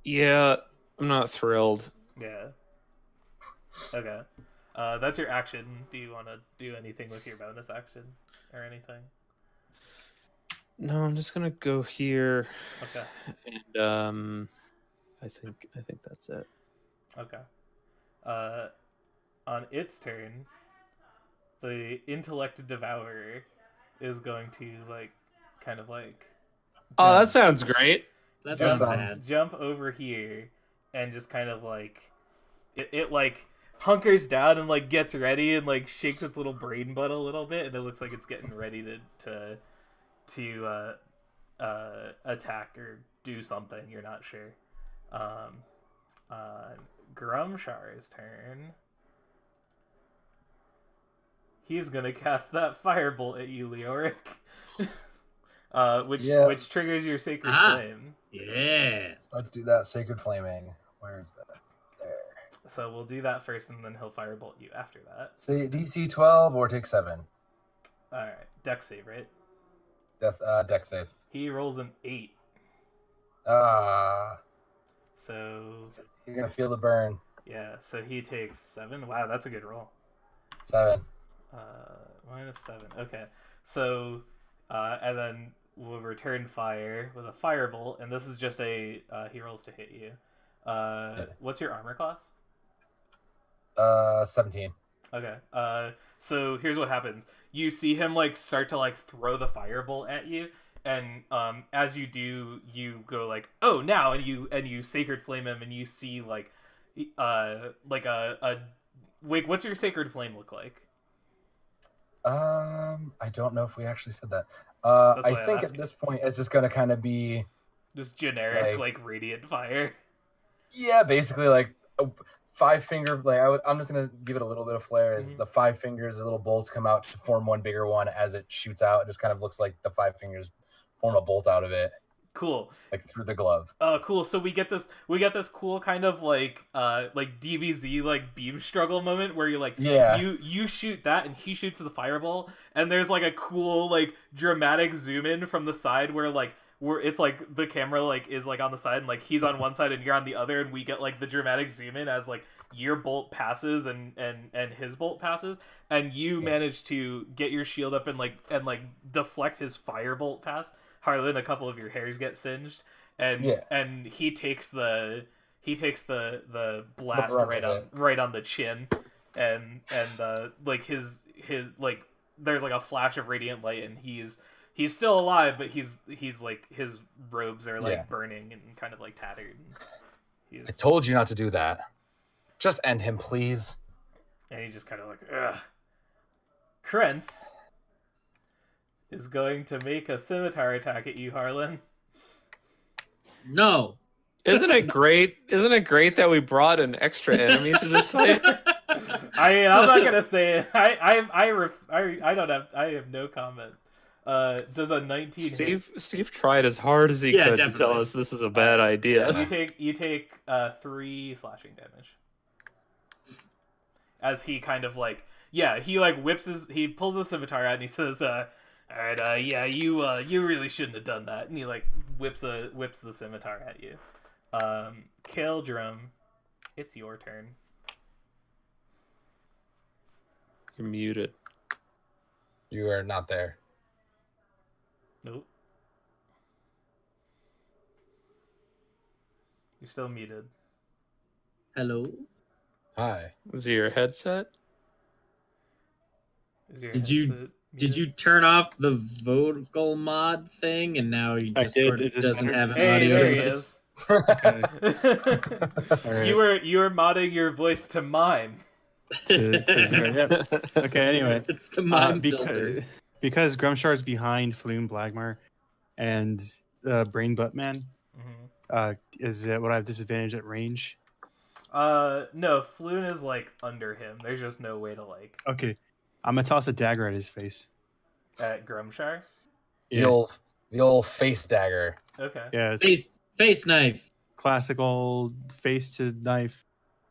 Yeah, I'm not thrilled. Yeah. Okay. That's your action. Do you want to do anything with your bonus action or anything? No, I'm just gonna go here. Okay. And I think that's it. Okay. On its turn, the intellect devourer is going to like kind of like Oh, that sounds great. That That sounds sounds- bad. jump over here and just kind of like it like hunkers down and like gets ready and like shakes its little brain butt a little bit, and it looks like it's getting ready to attack or do something. You're not sure. Grumshar's turn. He's gonna cast that firebolt at you, Leoric. Which triggers your sacred flame. Yes. Let's do that. Sacred Flaming. Where is that? There. So we'll do that first, and then he'll firebolt you after that. Say DC 12 or take 7. All right, dex save, right? Deck save. He rolls an 8. So He's gonna feel the burn. yeah, so he takes 7. Wow, that's a good roll. 7. Minus 7. Okay, so and then we'll return fire with a firebolt, and this is just a he rolls to hit you. What's your armor class? 17. Okay. So here's what happens. You see him like start to like throw the firebolt at you, and as you do, you go like, oh, now, and you sacred flame him, and you see like wait, what's your sacred flame look like? I don't know if we actually said that. That's I why think I'm at this point it's just gonna kind of be, Just generic like radiant fire. yeah, basically like a 5 finger. Like I'm just gonna give it a little bit of flair. As the 5 fingers, the little bolts come out to form one bigger one. As it shoots out, it just kind of looks like the 5 fingers form a bolt out of it. Cool. Like through the glove. Cool. So we get this cool kind of like DBZ like beam struggle moment where you're like, Yeah. you shoot that and he shoots the fireball, and there's like a cool like dramatic zoom in from the side where it's like the camera like is like on the side, and like he's on one side and you're on the other, and we get like the dramatic zoom in as like your bolt passes and his bolt passes, and you manage to get your shield up and deflect his firebolt pass. Harlan, a couple of your hairs get singed, and he takes the blast right on the chin, and like his like there's like a flash of radiant light, and he's still alive, but he's like his robes are like Yeah. burning and kind of like tattered. And I told you not to do that. Just end him, please. And he's just kind of like, ugh. Krent is going to make a scimitar attack at you, Harlan. No. Isn't it great? Isn't it great that we brought an extra enemy to this fight? I mean, I'm not gonna say it. I don't have. I have no comment. Does a 19 hit? Steve tried as hard as he Yeah, could definitely. to tell us this is a bad idea. You take 3 slashing damage. As he kind of like, yeah, he like he pulls the scimitar out and he says, alright, yeah, you really shouldn't have done that. And he like whips the scimitar at you. Kaldrum, it's your turn. You're muted. You are not there. Nope. You're still muted. Hello. Hi. Is it your headset? Is your Did you- headset Did muted? you turn off the vocal mod thing and now you I Discord did. Is this doesn't better? have an Hey, audio? there he input? is. Alright. You were modding your voice to mime. Yep. Okay, anyway. It's the mime filter. because Grumshar's behind Floon Blagmar and Brain Buttman, is it would I have disadvantage at range? No, Floon is like under him. There's just no way to like Okay. I'm gonna toss a dagger at his face. at Grumshar. The old face dagger. Okay. Yeah, Face knife. classical face to knife.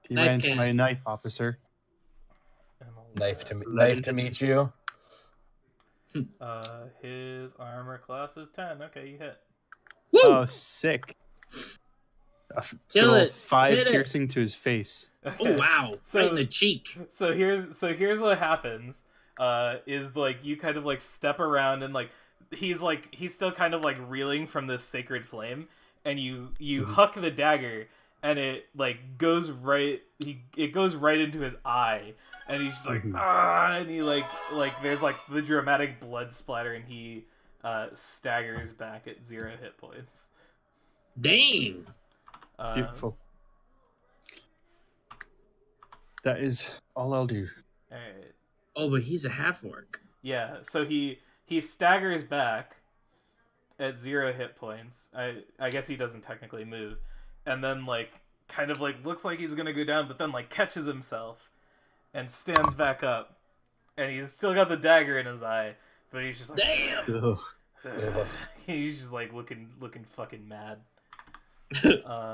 Knife Wrench cannon. my knife officer. Knife to meet you. His armor class is 10. Okay, you hit. Woo! Oh, sick. Kill Good old it. 5 Hit it. piercing to his face. Okay. Oh wow! So- Right in the cheek. So here's what happens. Is like you kind of like step around and like he's still kind of like reeling from this sacred flame, and you huck the dagger and it like goes right into his eye, and he's just like ah, and he like there's like the dramatic blood splatter, and he staggers back at 0 hit points. Dang. Beautiful. That is all I'll do. Alright. Oh, but he's a half orc. Yeah, so he staggers back at 0 hit points. I guess he doesn't technically move, and then like kind of like looks like he's gonna go down, but then like catches himself and stands back up, and he's still got the dagger in his eye, but he's just like, Damn. Ugh. Ugh. he's just like looking fucking mad.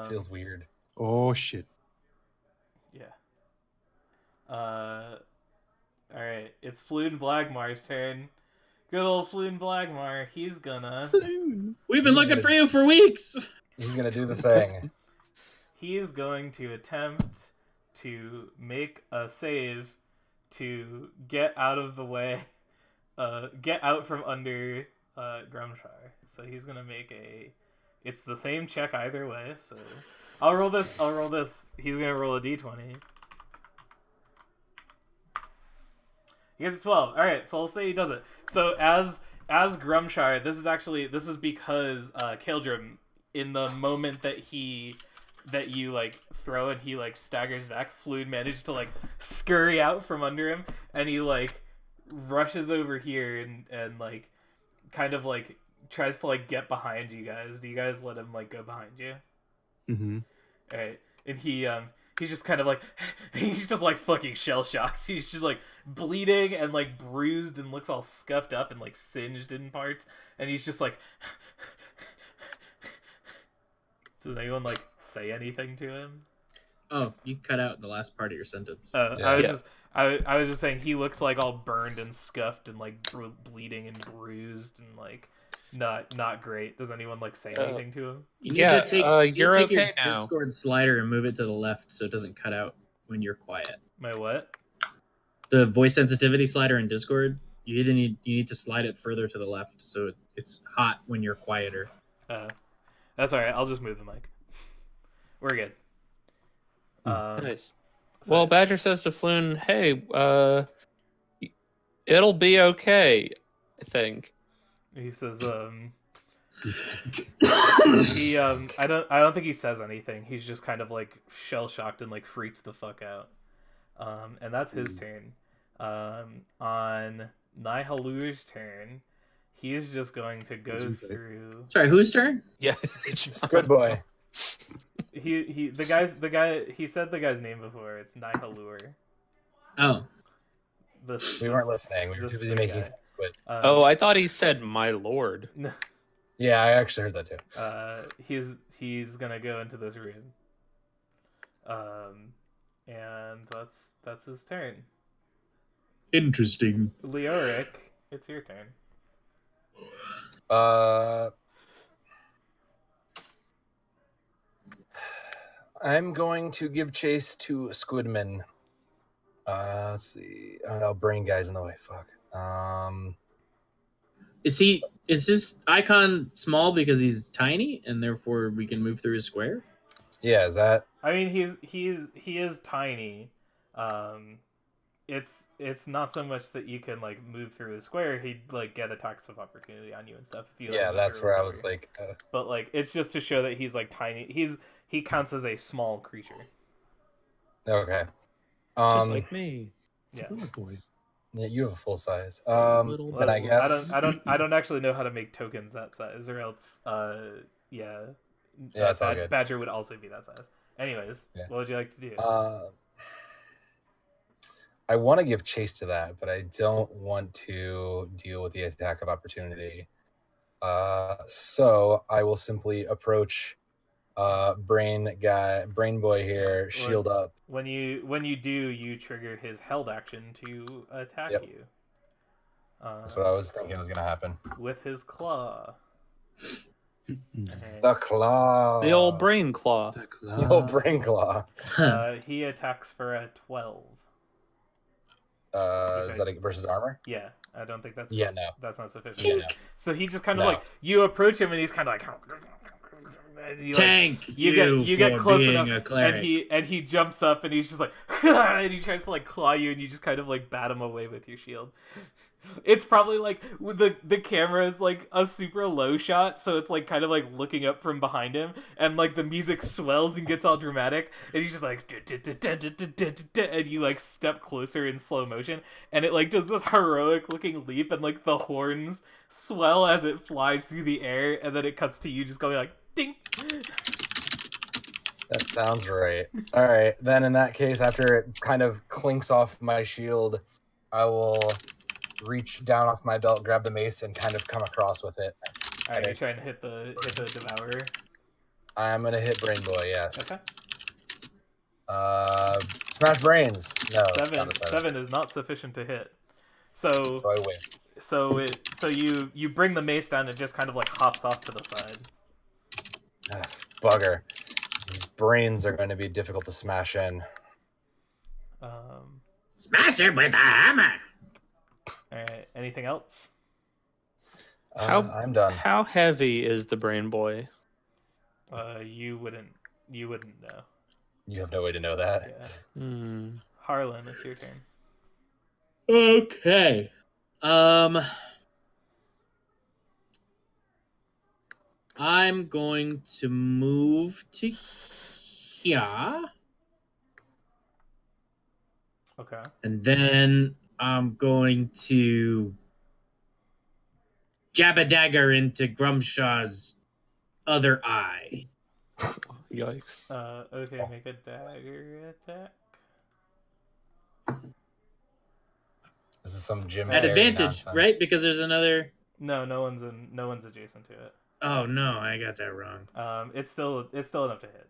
Feels weird. Oh shit. Yeah. Alright, it's Floon Blagmar's turn. Good old Floon Blagmar, he's gonna... We've been looking for you for weeks. He's gonna do the thing. He is going to attempt to make a save to get out of the way, get out from under Grumshar. So he's gonna make it's the same check either way, so... I'll roll this. He's gonna roll a d20. He gets a 12. Alright, so I'll say he does it. So as Grumshar, this is because Kaldrum, in the moment that you like throw and he like staggers back, Flood managed to like scurry out from under him, and he like rushes over here and like kind of like tries to like get behind you guys. Do you guys let him like go behind you? Mm-hmm. Alright. And he's just kind of like he's just like fucking shell shocked. He's just like bleeding and like bruised and looks all scuffed up and like singed in parts, and he's just like does anyone like say anything to him? Oh, you cut out the last part of your sentence. Yeah. I was just saying he looks like all burned and scuffed and like bleeding and bruised and like not great. Does anyone like say anything to him? You need Yeah, to take, you're take your okay now. Discord slider and move it to the left so it doesn't cut out when you're quiet. My what? The voice sensitivity slider in Discord, you need to slide it further to the left so it's hot when you're quieter. That's alright. I'll just move the mic. We're good. Nice. Well, Badger says to Floon, "Hey, it'll be okay. I think." He says, Defense. he I don't think he says anything. He's just kind of like shell shocked and like freaks the fuck out. And that's his turn. On Nihalur's turn, he is just going to go through. Sorry, whose turn? Yeah. Good boy. He said the guy's name before. It's Nihalur. Oh. We weren't listening. We were too busy making squid. Oh, I thought he said my lord. Yeah, I actually heard that too. He's gonna go into this room. And that's his turn. Interesting. Leoric, it's your turn. I'm going to give chase to Squidman. Let's see. Oh no, brain guy's in the way. Fuck. Is his icon small because he's tiny and therefore we can move through his square? Yeah, is that? I mean, he is tiny. It's not so much that you can like move through his square. He'd like get attacks of opportunity on you and stuff. If you, Yeah, like, that's where I was like. But like, it's just to show that he's like tiny. He counts as a small creature. Okay. Just like me. It's Yeah. a little boy. Yeah, you have a full size. Little But I boy. guess I don't actually know how to make tokens that size, or else yeah. Yeah, it's all good. Badger would also be that size. Anyways, Yeah. what would you like to do? I want to give chase to that, but I don't want to deal with the attack of opportunity. So I will simply approach brain boy here, shield up. When you do, you trigger his held action to attack Yep. you. That's what I was thinking was gonna happen. With his claw. The claw. The old brain claw. The old brain claw. He attacks for a 12. Is that versus armor? Yeah, I don't think that's that's not sufficient. Yeah. So he just kind of No. like, you approach him and he's kind of like, and you, Tank like, you get for close being enough, a cleric. and he jumps up and he's just like, and he tries to like claw you and you just kind of like bat him away with your shield. It's probably like the camera is like a super low shot, so it's like kind of like looking up from behind him, and like the music swells and gets all dramatic, and he's just like, and you like step closer in slow motion, and it like does this heroic looking leap, and like the horns swell as it flies through the air, and then it cuts to you just going like ding. That sounds right. All right, then in that case, after it kind of clinks off my shield, I will reach down off my belt, grab the mace, and kind of come across with it. All right, you're trying to hit the devourer. I'm gonna hit Brain Boy. Yes. Okay. Smash brains. No. it's not a 7 is not sufficient to hit. So I win. So you bring the mace down and just kind of like hops off to the side. Ugh, bugger. These brains are going to be difficult to smash in. Smash it with a hammer. All right. Anything else? I'm done. How heavy is the brain boy? You wouldn't know. You have no way to know that. Yeah. Harlan, it's your turn. Okay. I'm going to move to here. Okay. And then I'm going to jab a dagger into Grumshaw's other eye. Yikes. Okay, make a dagger attack. This is some Jim At Carrey advantage, nonsense. right? Because there's another. No one's adjacent to it. Oh no, I got that wrong. It's still enough to hit.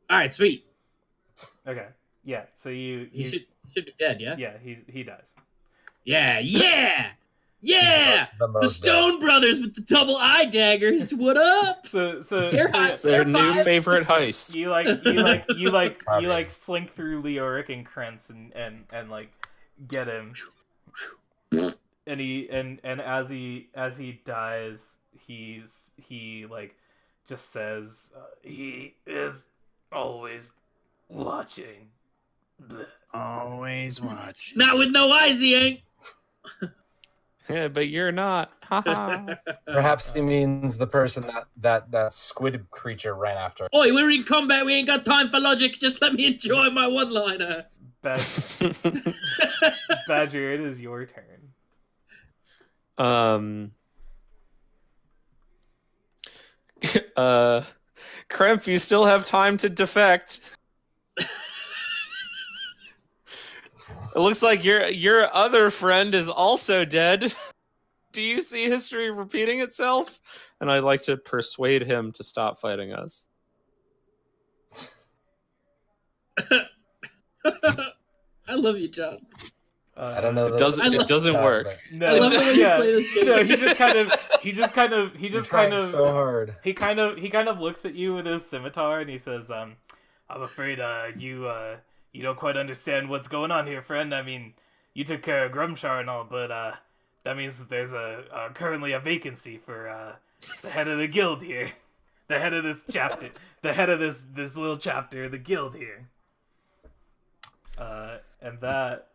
All right, sweet. Okay. Yeah. So He should be dead, yeah. Yeah, he dies. Yeah. The The most Stone Brothers with the double eye daggers. What up? So They're hot. It's their new Five. favorite heist. you slink through Leoric and Krentz and like get him. And as he dies, he like just says he is always watching. Bleh. Always watch. Not with no eyes, he ain't. Yeah, but you're not. Haha. Perhaps he means the person that squid creature ran after. Oi, we're in combat. We ain't got time for logic. Just let me enjoy my one-liner. Badger, it is your turn. Kremp, you still have time to defect. It looks like your other friend is also dead. Do you see history repeating itself? And I'd like to persuade him to stop fighting us. I love you, John. I don't know. It doesn't work. No, I love the way you play this game. No, he just kind of so hard. he kind of looks at you with his scimitar and he says, I'm afraid you don't quite understand what's going on here, friend. I mean, you took care of Grumshar and all, but that means that there's currently a vacancy for the head of the guild here, the head of this chapter, the head of this little chapter of the guild here. And that,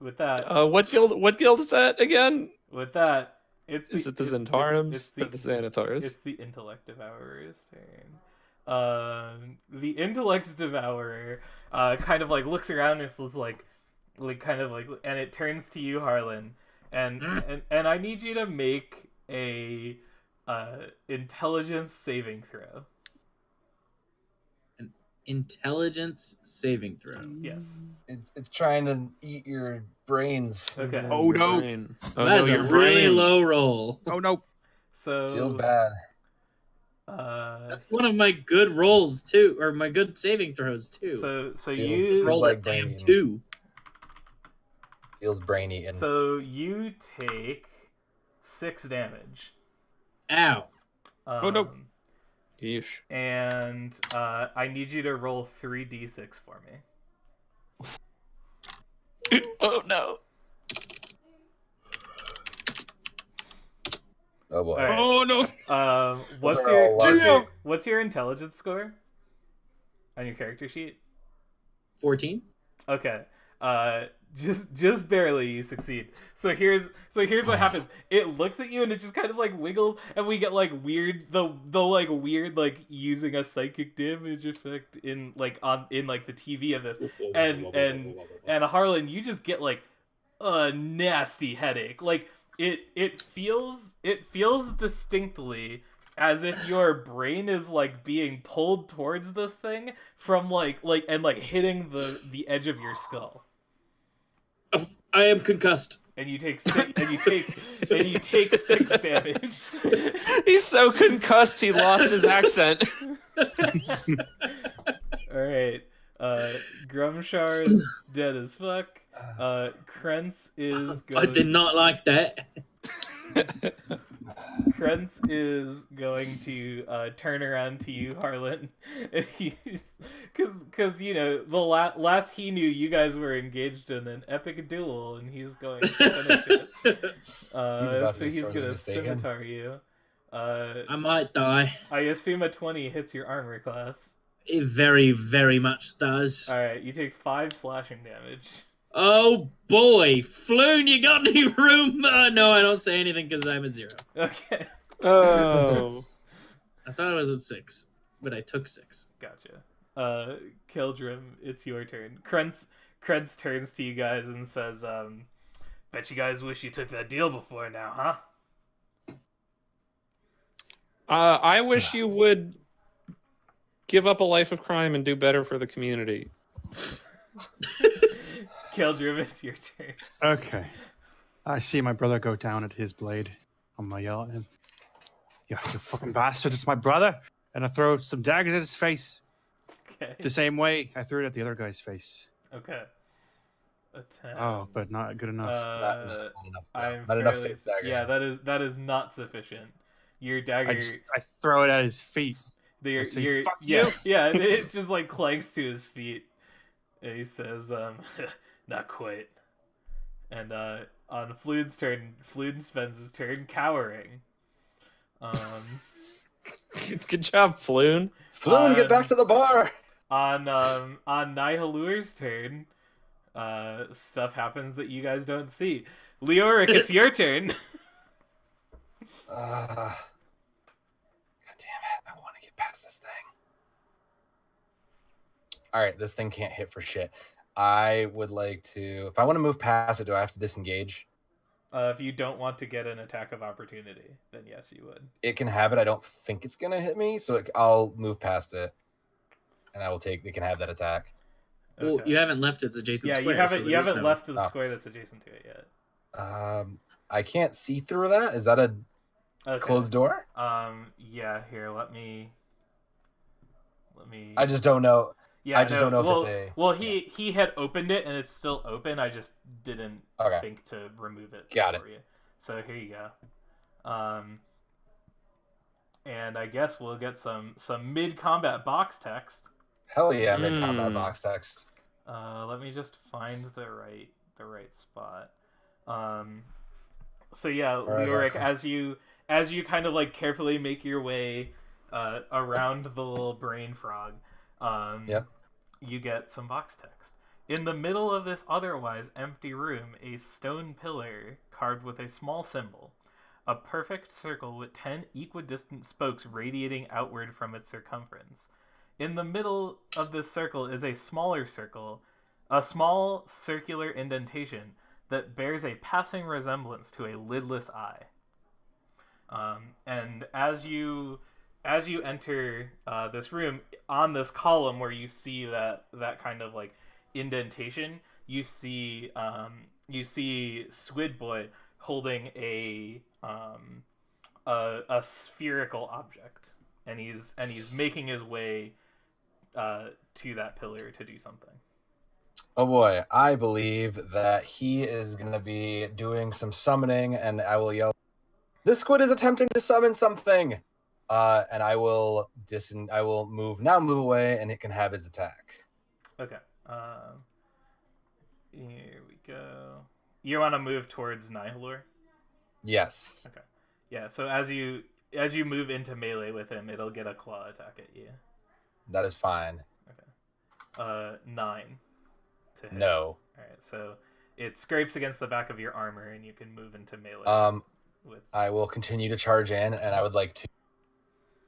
with that, what guild is that again? with that, Is it the Zentaurums or the Xanathars? It's the Intellect Devourer's turn. The Intellect Devourer kind of like looks around and feels like kind of like, and it turns to you, Harlan, and I need you to make a intelligence saving throw. An intelligence saving throw. Yes. It's trying to eat your brains. Okay. Oh no! That's a really low roll. Oh no! So Feels bad. That's one of my good rolls too, or my good saving throws too. So Feels you roll like like brain 2. Feels brainy and So you take 6 damage. Ow! Oh, no. Yeesh. And I need you to roll 3d6 for me. Oh no. oh boy. All right. Oh no! What's Those are all your lucky. what's your intelligence score on your character sheet? 14. Okay. Just barely you succeed. So here's what happens. It looks at you and it just kind of like wiggles, and we get like weird the like weird like using a psychic damage effect in like the TV of this, and Harlan, you just get like a nasty headache. Like it feels distinctly as if your brain is like being pulled towards this thing from like hitting the edge of your skull. I am concussed. And you take 6 damage. He's so concussed he lost his accent. Alright. Grumshar is dead as fuck. Krentz is I did not like that. Krentz is going to turn around to you, Harlan. Because you know, the last he knew, you guys were engaged in an epic duel, and he's going to finish it. He's about to be he's sorely gonna mistaken. scimitar you. I might die. I assume a 20 hits your armor class. It very, very much does. Alright, you take 5 slashing damage. Oh boy, Floon, you got any room? No, I don't say anything because I'm at 0. Okay. Oh. I thought I was at 6, but I took 6. Gotcha. Kildrim, it's your turn. Krentz turns to you guys and says, bet you guys wish you took that deal before now, huh? I wish you would give up a life of crime and do better for the community. Kildrim, it's your turn. Okay. I see my brother go down at his blade. I'm gonna yell at him. You fucking bastard, it's my brother! And I throw some daggers at his face. Okay. The same way I threw it at the other guy's face. Okay. A 10. Oh, but not good enough. Not enough. I'm Not enough fairly- fake dagger. Yeah, that is not sufficient. Your dagger, I throw it at his feet. your, I say, your, "Fuck you." Yeah, it just like clanks to his feet. And he says, not quite. And on Flood's turn, Flood spends his turn cowering. Good job, Floon. Floon, get back to the bar! On Nihalur's turn, stuff happens that you guys don't see. Leoric, it's your turn. God damn it! I want to get past this thing. All right, this thing can't hit for shit. I would like to. If I want to move past it, do I have to disengage? If you don't want to get an attack of opportunity, then yes, you would. It can have it. I don't think it's gonna hit me, so I'll move past it, and I will take. It can have that attack. Well, Okay. you haven't left its adjacent Yeah, square. you haven't so you there is haven't no- left the Oh. square that's adjacent to it yet. I can't see through that. Is that a Okay. closed door? Yeah. Here, let me. I just don't know. Yeah, I just don't know if well, it's a. Well, he had opened it and it's still open. I just didn't Okay. think to remove it Got for you. So here you go. And I guess we'll get some mid-combat box text. Hell yeah, mid-combat Mm. box text. Let me just find the right spot. So yeah, Where is that Lyric, come- as you kind of like carefully make your way around the little brain frog, Yep. you get some box text. In the middle of this otherwise empty room, a stone pillar carved with a small symbol, a perfect circle with 10 equidistant spokes radiating outward from its circumference. In the middle of this circle is a smaller circle, a small circular indentation that bears a passing resemblance to a lidless eye. And as you enter this room, on this column where you see that kind of like indentation, you see Squid Boy holding a spherical object, and he's making his way to that pillar to do something. Oh boy, I believe that he is going to be doing some summoning, and I will yell, "This squid is attempting to summon something!" And I will move away, and it can have its attack. Okay. Here we go. You want to move towards Nihilor? Yes. Okay. Yeah. So as you move into melee with him, it'll get a claw attack at you. That is fine. 9 to hit. No. Alright, so it scrapes against the back of your armor and you can move into melee with I will continue to charge in, and I would like to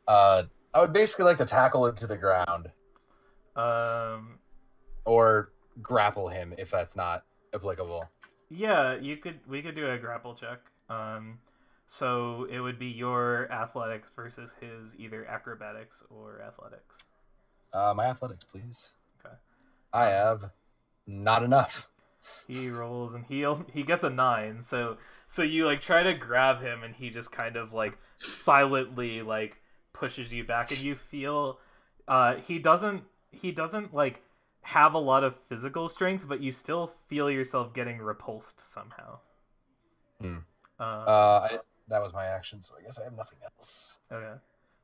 I would basically like to tackle it to the ground. Or grapple him if that's not applicable. yeah, we could do a grapple check. So it would be your athletics versus his either acrobatics or athletics. My athletics, please. Okay. I have not enough. He rolls and he gets a 9. So you like try to grab him and he just kind of like silently like pushes you back, and you feel he doesn't like have a lot of physical strength, but you still feel yourself getting repulsed somehow. That was my action, so I guess I have nothing else. Okay.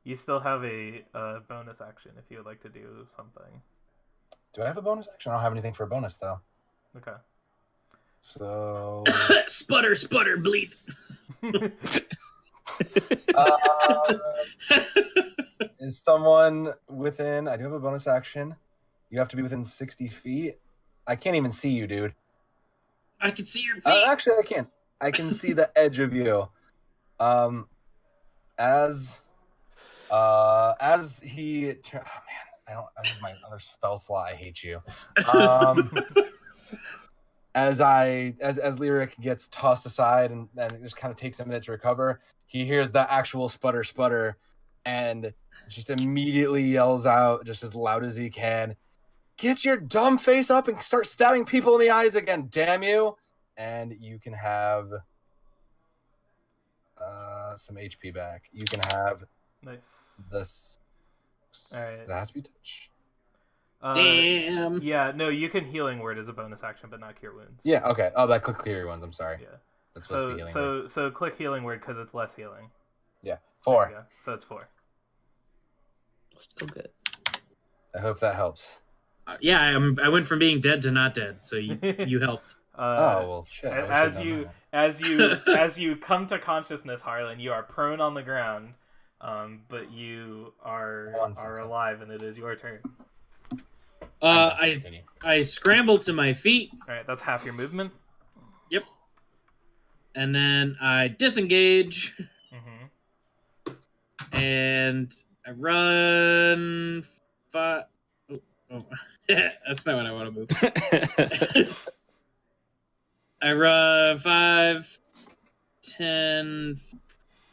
You still have a bonus action if you would like to do something. Do I have a bonus action? I don't have anything for a bonus though. Okay. So Sputter, bleep. is someone within? I do have a bonus action. You have to be within 60 feet. I can't even see you, dude. I can see your feet. Actually, I can't. I can see the edge of you. As he. Oh man, I don't. This is my other spell slot. I hate you. As Lyric gets tossed aside and it just kind of takes a minute to recover, he hears the actual sputter, and just immediately yells out just as loud as he can, "Get your dumb face up and start stabbing people in the eyes again, damn you!" And you can have some HP back. You can have Nice. this. Alright. That has to be touch. Damn. Yeah, no, you can healing word as a bonus action, but not cure wounds. Yeah. Okay. Oh, that click clear ones. I'm sorry. Yeah. That's supposed to be healing. So click healing word because it's less healing. Yeah. There 4. you go. So it's 4. Still good. I hope that helps. Yeah, I went from being dead to not dead, so you helped. Oh well, shit. I should've done that. As you come to consciousness, Harlan, you are prone on the ground, but you are alive, and it is your turn. I scramble to my feet. All right, that's half your movement. Yep. And then I disengage. And I run 5. Oh. That's not what I want to move. I run 5, 10,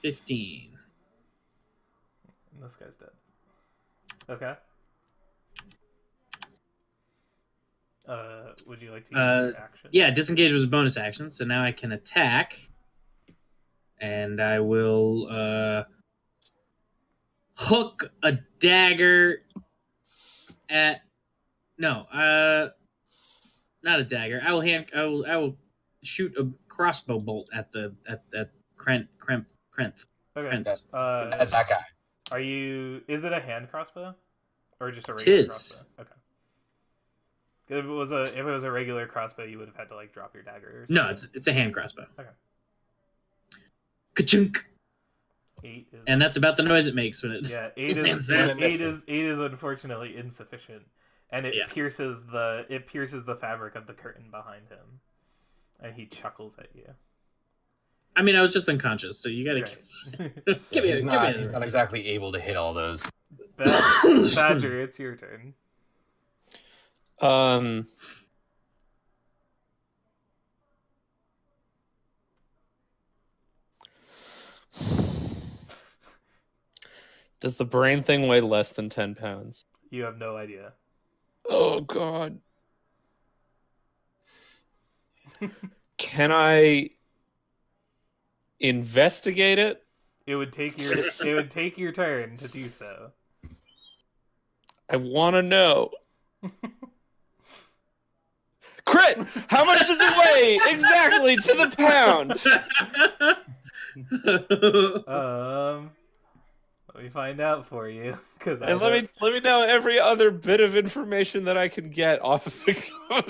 15. This guy's dead. Okay. Would you like to use your action? Yeah, disengage was a bonus action, so now I can attack. And I will hook a dagger at not a dagger. I will shoot a crossbow bolt at Krent. Okay. That's that guy. Is it a hand crossbow? Or just a regular Tis. crossbow? Okay. If it was a regular crossbow, you would have had to like drop your dagger or something. No, it's a hand crossbow. Okay. Ka-chunk. 8 is And that's about the noise it makes when it. Yeah, 8 lands is there. 8 is unfortunately insufficient. And it Yeah. pierces the fabric of the curtain behind him. And he chuckles at you. I mean, I was just unconscious, so you gotta Right. give me He's a not exactly able to hit all those. Badger, it's your turn. Does the brain thing weigh less than 10 pounds? You have no idea. Oh, God. Can I investigate it? It would take your turn to do so. I want to know. Crit! How much does it weigh exactly to the pound? Let me find out for you. And let me know every other bit of information that I can get off of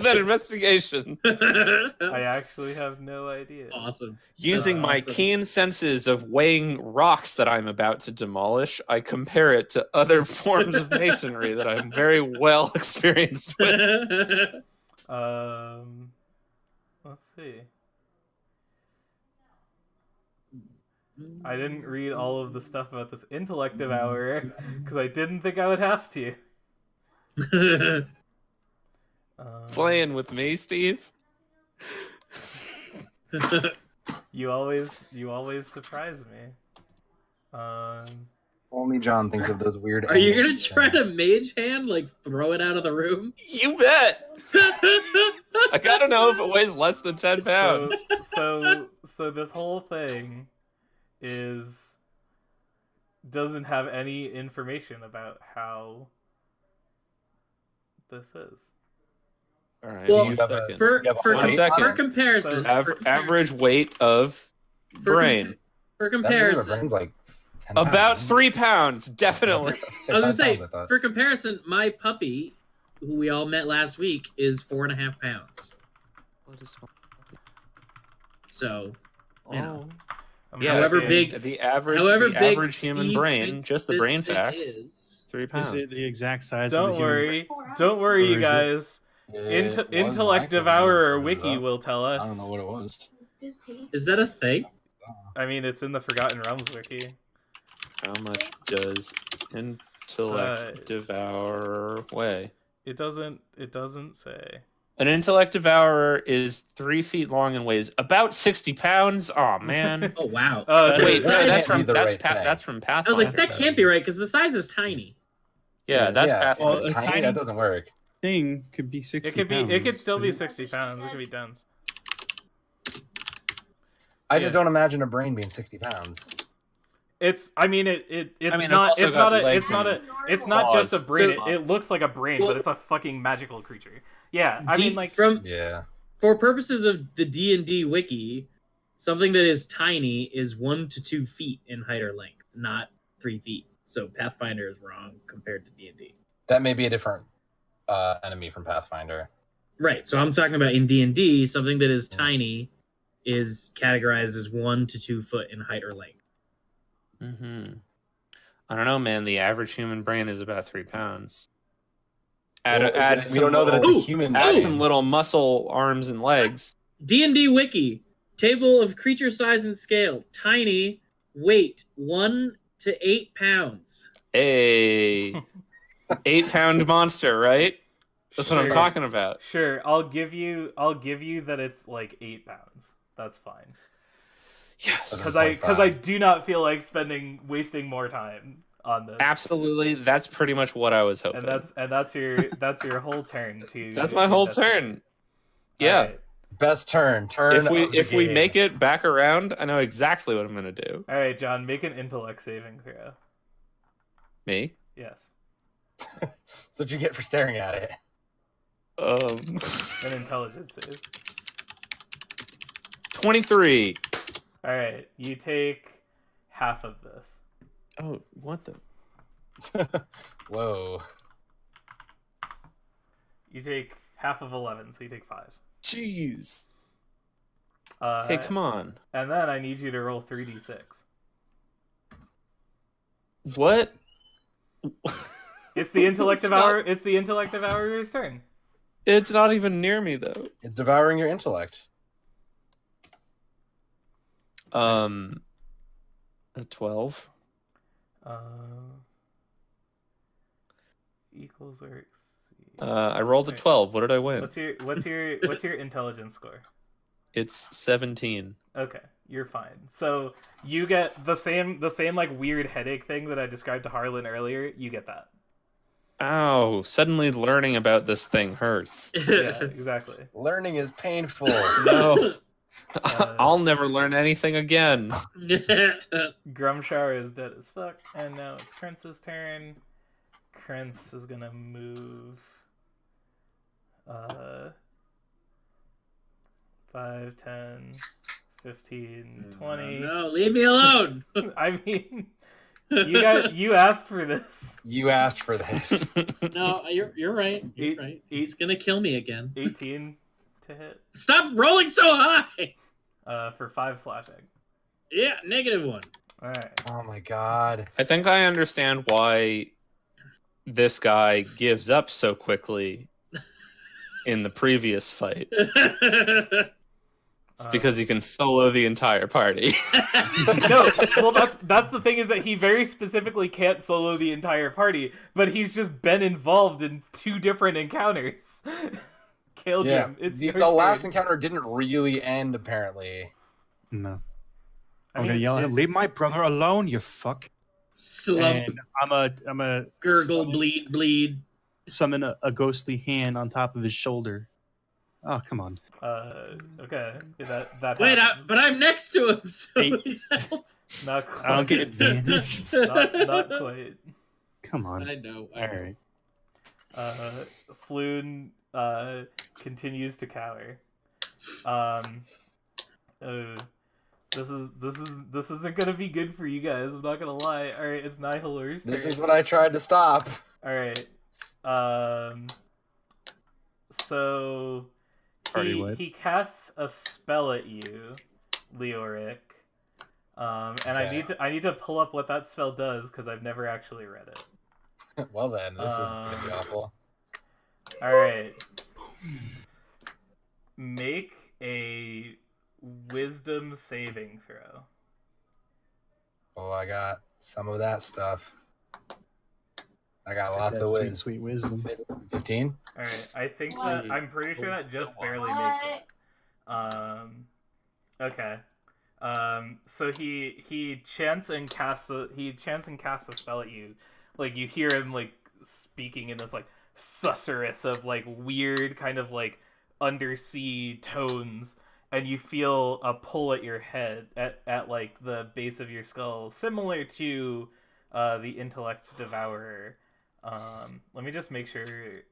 that investigation. I actually have no idea. Awesome. Using my Awesome. keen senses of weighing rocks that I'm about to demolish, I compare it to other forms of masonry that I'm very well experienced with. Let's see. I didn't read all of the stuff about this intellect devour because I didn't think I would have to. Playing with me, Steve? You always surprise me. Only John thinks of those weird. Are you gonna angles. try to mage hand, like throw it out of the room? You bet! I gotta know if it weighs less than 10 pounds. So this whole thing doesn't have any information about how this is. All right, Well, give me a second. For One second. for comparison, Average weight of brain. For That comparison, brain's like 10 About pounds. 3 pounds, definitely. I was gonna say, 5 pounds, I thought. for comparison, my puppy, who we all met last week, is 4.5 pounds. So, you know. Yeah, However and big- the average human Steve brain, thinks just the this brain thing facts, is. 3 pounds. Is it the exact size of Don't the human worry, you Or is it- guys. It was Intellect my Devourer convenience to Wiki look it up. will tell I us. don't know what it was. Is that a thing? I mean, it's in the Forgotten Realms Wiki. How much does intellect devourer weigh? It doesn't say. An intellect devourer is 3 feet long and weighs about 60 pounds. Oh man! Oh wow! Wait, no, That can't be the right thing. that's from I was Pathfinder. like, that can't be right because the size is tiny. Yeah, that's If Pathfinder. Well, it's a tiny, tiny- that doesn't work. thing could be 60 It could be. pounds. It could still be 60 pounds. It could be done. I just don't imagine a brain being 60 pounds. It's. I mean, it's I mean, it's not. also It's got not a. legs It's not a. and It's not claws. just a brain. So- It looks like a brain, Well- but it's a fucking magical creature. Yeah, I mean, like. Yeah. For purposes of the D&D wiki, something that is tiny is 1 to 2 feet in height or length, not 3 feet. So Pathfinder is wrong compared to D&D. That may be a different enemy from Pathfinder. Right. So I'm talking about in D&D, something that is tiny is categorized as 1 to 2 foot in height or length. Mm-hmm. I don't know, man. The average human brain is about 3 pounds. We Add don't know that it's a human Add brain. some little muscle arms and legs. D&D wiki, table of creature size and scale. Tiny weight 1 to 8 pounds. A 8-pound monster, right? That's what I'm Sure. talking about. Sure, I'll give you that it's like 8 pounds. That's fine. Yes. Because I do not feel like wasting more time on this. Absolutely, that's pretty much what I was hoping. And that's your whole turn to. That's my whole turn. Yeah. All right. Best turn. If we make it back around, I know exactly what I'm gonna do. All right, John, make an intellect saving throw. Me? Yes. That's what you get for staring at it. An intelligence save. 23. All right, you take half of this. Oh, what the? Whoa. You take half of 11, so you take 5. Jeez. Hey, come on. And then I need you to roll 3d6. What? It's the intellect of our. It's the intellect of our turn. It's not even near me though. It's devouring your intellect. A 12. Equals or exceeds. I rolled a 12. What did I win? What's your intelligence score? It's 17. Okay, you're fine. So you get the same like weird headache thing that I described to Harlan earlier. You get that. Ow! Suddenly learning about this thing hurts. Yeah, exactly. Learning is painful. No. I'll never learn anything again. Grumshower is dead as fuck, and now it's Krent's turn. Krent is gonna move 5, 10, 15, 20. No, leave me alone. I mean, you asked for this. You asked for this. No, you're right. You're right. He's gonna kill me again. 18 to hit. Stop rolling so high. For 5 slashing. Yeah, -1. All right. Oh my god. I think I understand why this guy gives up so quickly in the previous fight. It's because he can solo the entire party. No, well, that's the thing is that he very specifically can't solo the entire party, but he's just been involved in 2 different encounters. Killed him. The last encounter didn't really end, apparently. No. I'm gonna yell at him. Leave my brother alone, you fuck. Slump. And I'm a gurgle, bleed. Summon a ghostly hand on top of his shoulder. Oh, come on. Okay. That Wait, but I'm next to him, so Hey. he's not quite. I don't get advantage. not quite. Come on. I know. All right. Floon continues to cower. This isn't gonna be good for you guys. I'm not gonna lie. All right, it's Nihilor's This turn. is what I tried to stop. All right. So he casts a spell at you, Leoric. And Okay. I need to pull up what that spell does because I've never actually read it. Well then, this is gonna be awful. All right. Make a wisdom saving throw. Oh, I got some of that stuff. I got lots that of sweet, sweet wisdom. 15? All right. I think that I'm pretty sure that just barely makes it. Okay. So he chants and casts a spell at you. Like you hear him like speaking in this like susurrus of like weird kind of like undersea tones, and you feel a pull at your head at like the base of your skull, similar to the intellect devourer. Let me just make sure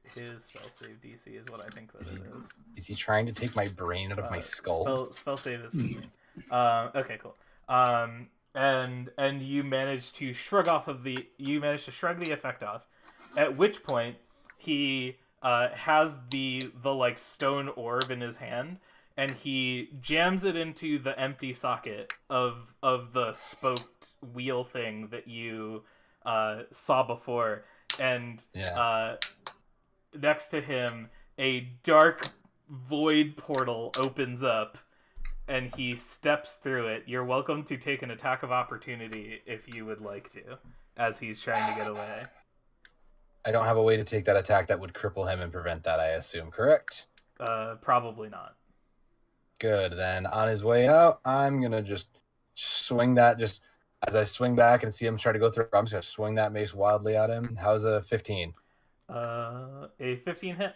his spell save DC is what I think that it is. Is he trying to take my brain out of my skull? Spell save is okay, cool. And you manage to shrug the effect off. At which point he has the like stone orb in his hand, and he jams it into the empty socket of the spoked wheel thing that you saw before, and next to him a dark void portal opens up, and he steps through it. You're welcome to take an attack of opportunity if you would like to, as he's trying to get away. I don't have a way to take that attack that would cripple him and prevent that, I assume, correct? Probably not. Good. Then on his way out, I'm going to just swing that. Just as I swing back and see him try to go through, I'm just going to swing that mace wildly at him. How's a 15? A 15 hits.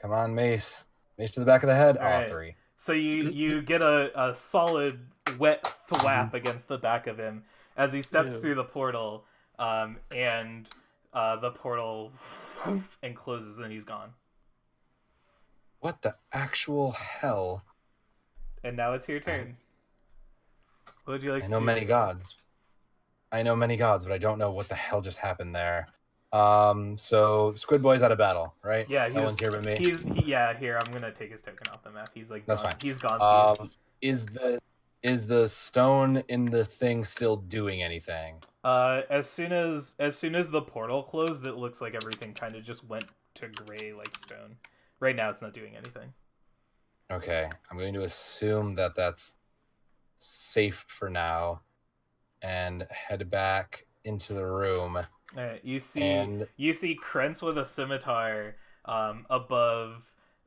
Come on, mace. Mace to the back of the head. All right. 3. So you get a solid wet thwap against the back of him as he steps through the portal, and the portal and closes, and he's gone. What the actual hell? And now it's your turn. What would you like? I know to many do? gods. I know many gods, but I don't know what the hell just happened there. So Squid Boy's out of battle, right? Yeah, no one's here but me. Here, I'm gonna take his token off the map. He's like That's gone. fine. He's gone. Is the stone in the thing still doing anything? As soon as the portal closed, it looks like everything kind of just went to gray like stone. Right now, it's not doing anything. Okay, I'm going to assume that that's safe for now, and head back into the room. Alright, you see Krentz with a scimitar above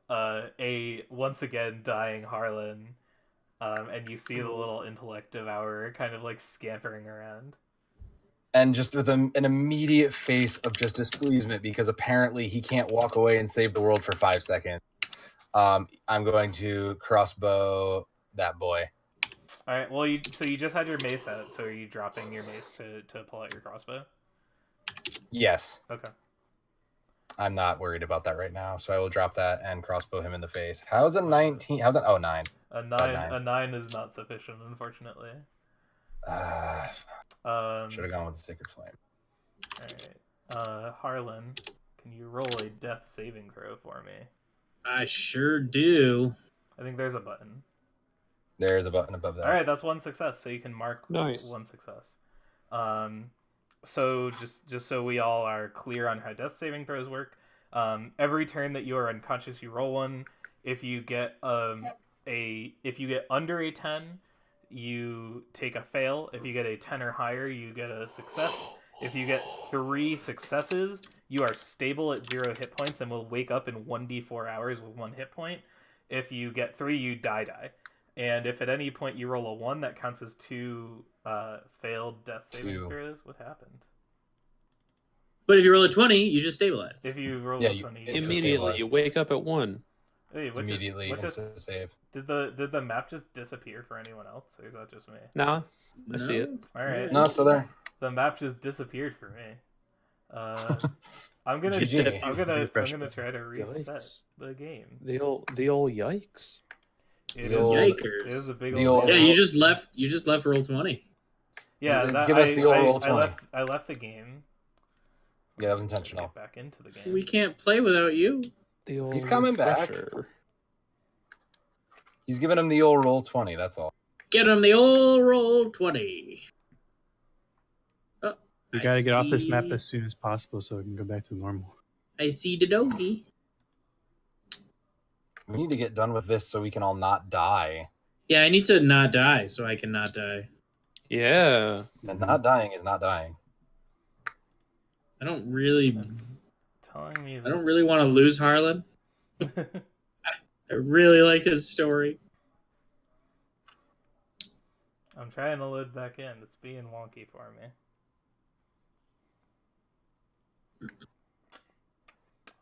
a once again dying Harlan, and you see the little intellect devourer kind of like scampering around. And just with an immediate face of just displeasement because apparently he can't walk away and save the world for 5 seconds. I'm going to crossbow that boy. All right. Well, you just had your mace out, so are you dropping your mace to pull out your crossbow? Yes. Okay. I'm not worried about that right now, so I will drop that and crossbow him in the face. How's a 19? How's an 9? A 9 is not sufficient, unfortunately. Should have gone with the Sacred Flame. Alright. Harlan, can you roll a death saving throw for me? I sure do. I think there's a button. There's a button above that. Alright, that's one success, so you can mark Nice. one success. So just so we all are clear on how death saving throws work, every turn that you are unconscious, you roll one. If you get under a 10, you take a fail. If you get a 10 or higher, you get a success. If you get 3 successes, you are stable at 0 hit points and will wake up in 1d4 hours with 1 hit point. If you get 3, you die. And if at any point you roll a 1, that counts as 2 failed death saving throws. What happened? But if you roll a 20, you just stabilize. If you roll a 20, it's Immediately, you wake up at 1. Hey, Immediately, it's a save. Did the map just disappear for anyone else, or is that just me? Nah, I see it. All right. No, it's still there. The map just disappeared for me. I'm gonna try to reset Yikes. the game. The old yikes. It Yikers. is a big The old. old- Yeah, you just left roll 20. Yeah, Give us the old roll 20. I left the game. Yeah, that was intentional. Get back into the game. We can't play without you. The old He's coming back. refresher. He's giving him the old roll 20, that's all. Get him the old roll 20. Oh, We I gotta get off this map see- as soon as possible so we can go back to normal. I see the doggy. We need to get done with this so we can all not die. Yeah, I need to not die so I can not die. Yeah. And not dying is not dying. I don't really Telling me. want to lose Harlan. I really like his story. I'm trying to load back in. It's being wonky for me.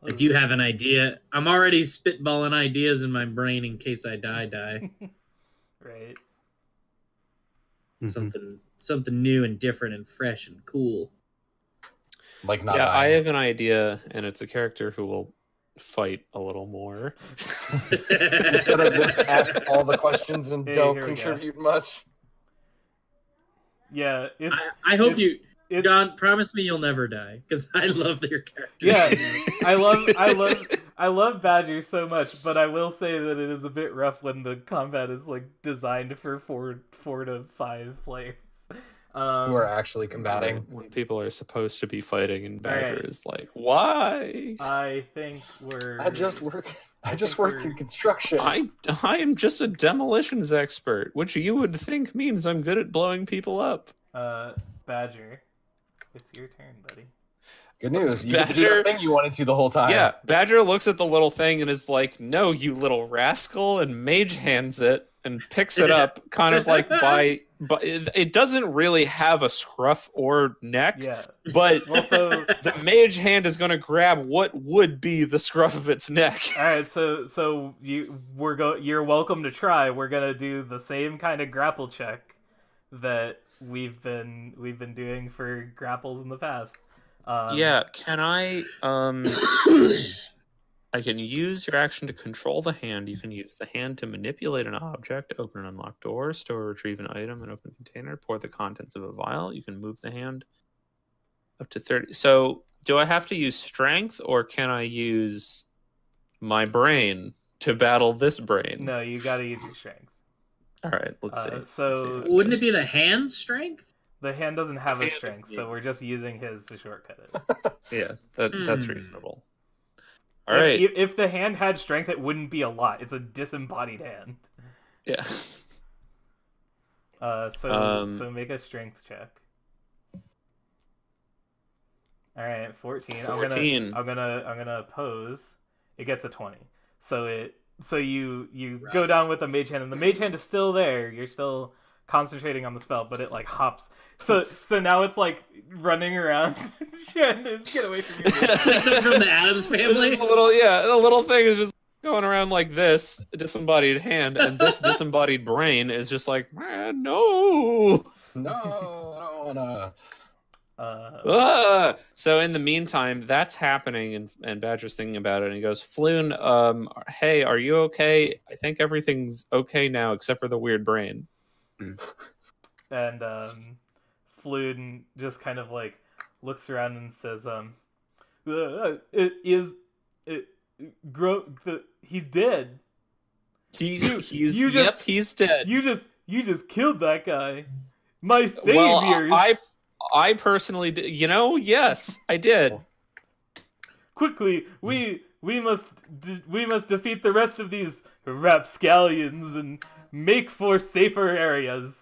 I do have an idea. I'm already spitballing ideas in my brain in case I die. Right. Something new and different and fresh and cool. Like not Yeah, I dying. have an idea, and it's a character who will fight a little more. Instead of just ask all the questions and Hey, don't here we go. contribute much. Yeah. I hope it's- John, promise me you'll never die, because I love your character. Yeah, I love Badger so much, but I will say that it is a bit rough when the combat is like designed for four to 5 players. who are actually combating. When people are supposed to be fighting, and Badger Alright. is like, "Why? I think we're. I just work think in construction. I am just a demolitions expert, which you would think means I'm good at blowing people up." Badger, it's your turn, buddy. Good news. You get to do Badger- the thing you wanted to the whole time. Yeah, Badger looks at the little thing and is like, "No, you little rascal," and mage hands it and picks it up, kind of like but it doesn't really have a scruff or neck, Yeah. but Also, the mage hand is going to grab what would be the scruff of its neck. all right. So you're welcome to try. We're gonna do the same kind of grapple check that we've been doing for grapples in the past. Yeah, can I I can use your action to control the hand. You can use the hand to manipulate an object, open and unlock doors, store or retrieve an item, an open container, pour the contents of a vial. You can move the hand up to 30. So, do I have to use strength, or can I use my brain to battle this brain? No, you gotta use your strength. All right, let's see. So- Let's see how it Wouldn't it goes. be the hand strength? The hand doesn't have a Hand strength, is- so we're just using his to shortcut it. Yeah, that's Hmm. reasonable. All right. If the hand had strength, it wouldn't be a lot. It's a disembodied hand. Yeah. So make a strength check. All right, 14. 14. I'm gonna pose. It gets a 20. So you go down with the mage hand, and the mage hand is still there. You're still concentrating on the spell, but it like hops. So now it's like running around trying to get away from you. Except from the Addams family. The little thing is just going around like this, a disembodied hand, and this disembodied brain is just like, man, no. No, I don't wanna. So in the meantime, that's happening, and Badger's thinking about it, and he goes, Floon, hey, are you okay? I think everything's okay now, except for the weird brain. And Floon just kind of like looks around and says, he's dead. He's dead. You just killed that guy. My Well, saviors. I personally did. Yes, I did. Quickly, we must defeat the rest of these rapscallions and make for safer areas.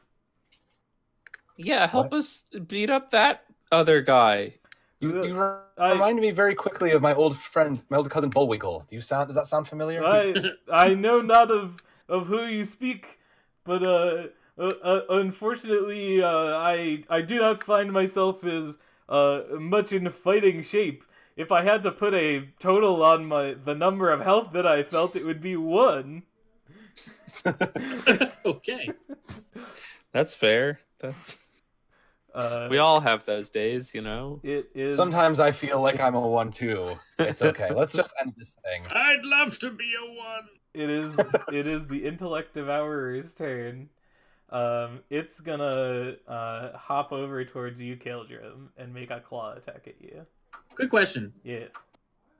Yeah, help us beat up that other guy. You reminded me very quickly of my old friend, my old cousin Bullwinkle. Does that sound familiar? I know not of who you speak, but unfortunately, I do not find myself as much in fighting shape. If I had to put a total on the number of health that I felt, it would be 1. Okay. That's fair. We all have those days, It is. Sometimes I feel like I'm a 1 too. It's okay. Let's just end this thing. I'd love to be a 1. It is the intellect devourer's turn. It's gonna hop over towards you, Kildrum, and make a claw attack at you. Quick question. Yeah,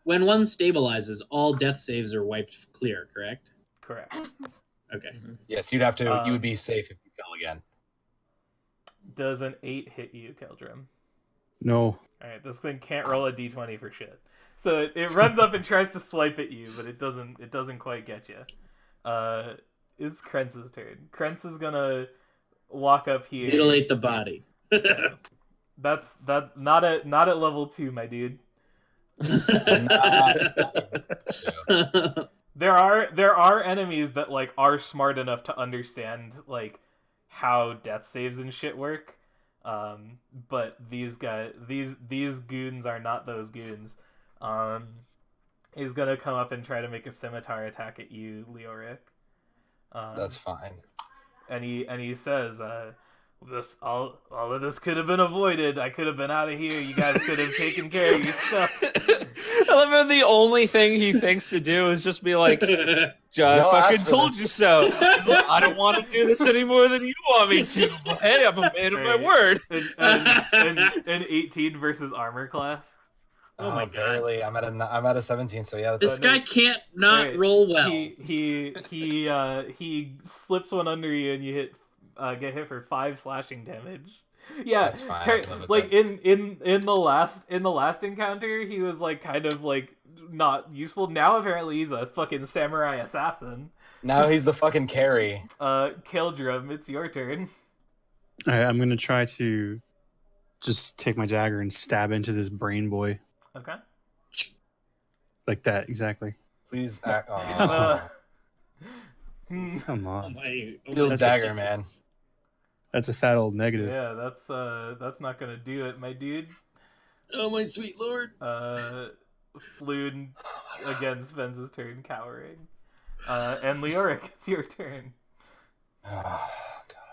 When one stabilizes, all death saves are wiped clear, correct? correct. Okay. Yes, you'd have to. You would be safe if you fell again. Does an 8 hit you, Kildrum? No. Alright, this thing can't roll a d20 for shit. So it runs up and tries to swipe at you, but it doesn't quite get you. It's Krentz's turn. Krentz is gonna walk up here. Mutilate the body. That's not at level 2, my dude. There are enemies that like are smart enough to understand like how death saves and shit work. But these goons are not those goons. He's gonna come up and try to make a scimitar attack at you, Leoric. That's fine. And he says, all of this could have been avoided. I could have been out of here. You guys could have taken care of your stuff. I love how the only thing he thinks to do is just be like, I fucking ask for told this. you so. I don't want to do this any more than you want me to. But hey, I'm a man of my word. An 18 versus armor class. Oh my God. Barely. I'm at a 17. So yeah, This that's guy can't not Alright, roll well. He slips one under you and you get hit for 5 slashing damage. Yeah, That's fine, I can live with like that. in the last encounter, he was like kind of like not useful. Now apparently he's a fucking samurai assassin. Now he's the fucking carry. Kildrum, it's your turn. All right, I'm gonna try to just take my dagger and stab into this brain boy Okay. like that exactly. Please act. Uh, Oh. Come Oh on, my! Oh Feel my dagger, Jesus. man. that's a fat old negative. yeah, that's not gonna do it, my dude. Oh my sweet lord! Floon again spends his turn cowering. And Leoric, it's your turn. Oh,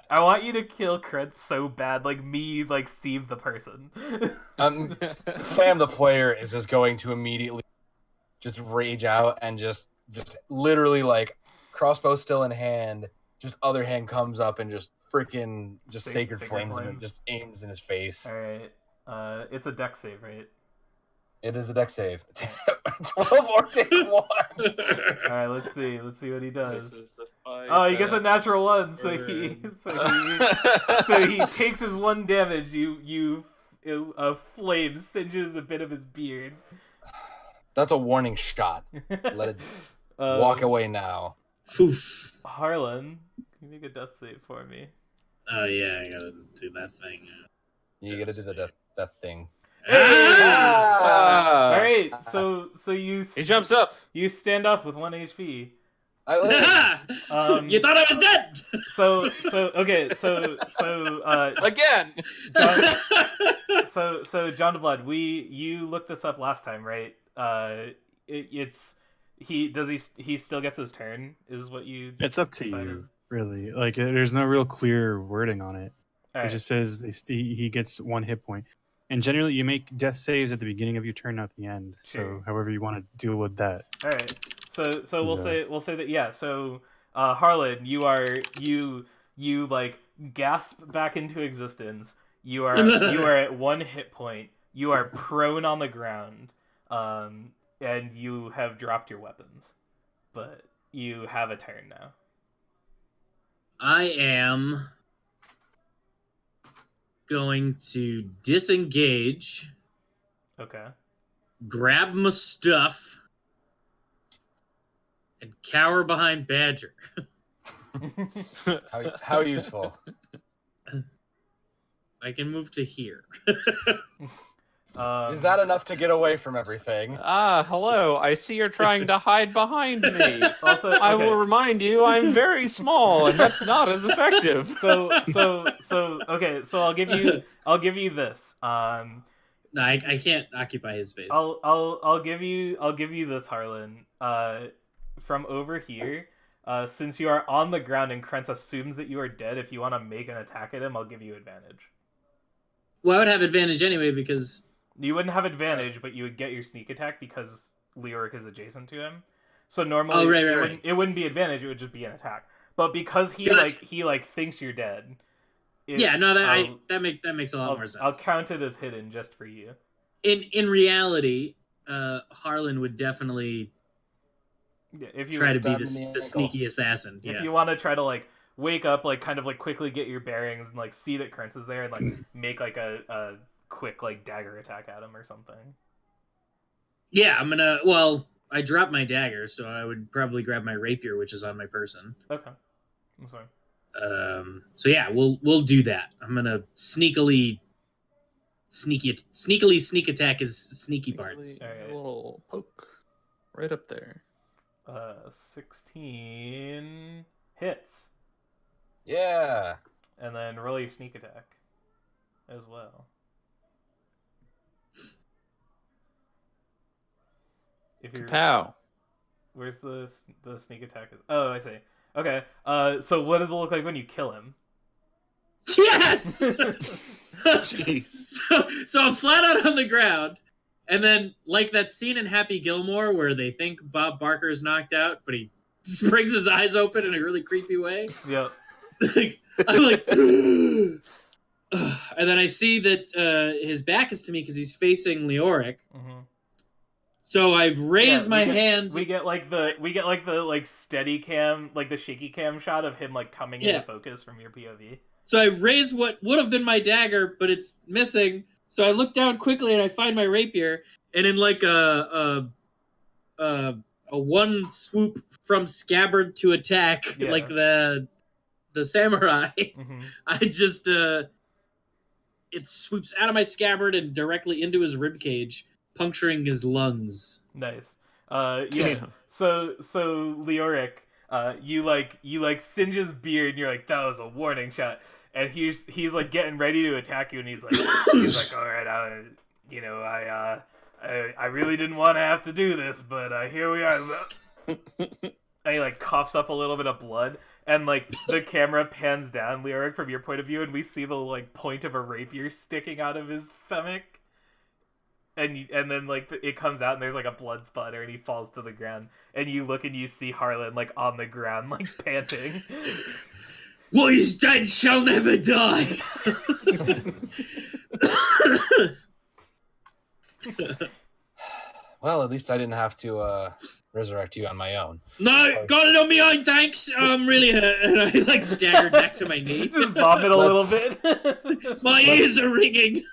I want you to kill Krentz so bad, like me, like Steve the person. Sam the player is just going to immediately just rage out and just literally like crossbow still in hand, just other hand comes up and just freaking just sacred flames him and just aims in his face. Alright. It's a dex save, right? It is a dex save. 12 or take 1. Alright, let's see what he does. This is the fight. Oh, he gets a natural 1, so burns. so he takes his 1 damage. A flame singes a bit of his beard. That's a warning shot. Let it walk away now. Poof. Harlan, can you make a death save for me? Oh yeah, I gotta do that thing. You gotta do that thing. Ah! All right, so you He jumps up. You stand up with 1 HP. I live. You thought I was dead. Again. John the Blood, you looked this up last time, right? He still gets his turn? Is what you? It's up to decided? you, really. Like, there's no real clear wording on it. All It right. just says he gets 1 hit point. And generally, you make death saves at the beginning of your turn, not the end. Sure. So, however you want to deal with that. All right. So Is, we'll say that yeah. So Harlan, you like gasp back into existence. You are at 1 hit point. You are prone on the ground. And you have dropped your weapons, but you have a turn now. I am going to disengage, Okay. grab my stuff, and cower behind Badger. How useful. I can move to here. Is that enough to get away from everything? Hello. I see you're trying to hide behind me. Also, I okay. will remind you I'm very small, and that's not as effective. So okay. So I'll give you this. No, I can't occupy his space. I'll give you this, Harlan. From over here, since you are on the ground and Krentz assumes that you are dead, if you want to make an attack at him, I'll give you advantage. Well, I would have advantage anyway because You wouldn't have advantage, but you would get your sneak attack because Leoric is adjacent to him. So normally it wouldn't be advantage; it would just be an attack. But because he thinks you're dead. That makes a lot more sense. I'll count it as hidden just for you. In reality, Harlan would definitely If you try to be stab him in the the ankle. sneaky assassin. If Yeah. you want to try to like wake up, like kind of like quickly get your bearings and like see that Krentz is there and like make like a quick like dagger attack at him or something. Yeah, I dropped my dagger, so I would probably grab my rapier, which is on my person. Okay. I'm sorry. So yeah, we'll do that. I'm gonna sneak attack his sneaky parts. All right. A little poke right up there. 16 hits, Yeah. and then roll your sneak attack as well. If you're Pow. Where's the sneak attack? Oh, I see. Okay. So what does it look like when you kill him? Yes. Jeez. So I'm flat out on the ground, and then like that scene in Happy Gilmore where they think Bob Barker is knocked out, but he springs his eyes open in a really creepy way. Yep. I'm like, and then I see that his back is to me because he's facing Leoric. Mm-hmm. So I raise my hand. We get like the steady cam, like the shaky cam shot of him like coming into focus from your POV. So I raise what would have been my dagger, but it's missing. So I look down quickly and I find my rapier, and in like a one swoop from scabbard to attack, Yeah. like the samurai, I just it swoops out of my scabbard and directly into his ribcage, puncturing his lungs. Nice. Yeah. So Leoric, you singe his beard and you're like, that was a warning shot. And he's like getting ready to attack you, and he's like all right, I really didn't want to have to do this, but here we are. And he like coughs up a little bit of blood, and like the camera pans down, Leoric, from your point of view, and we see the like point of a rapier sticking out of his stomach. And then like it comes out and there's like a blood splatter and he falls to the ground, and you look and you see Harlan like on the ground like panting. What is dead shall never die. Well, at least I didn't have to resurrect you on my own. No, got it on my own, thanks. I'm really hurt. And I like staggered back to my knee. Just vomit a little bit. My ears are ringing.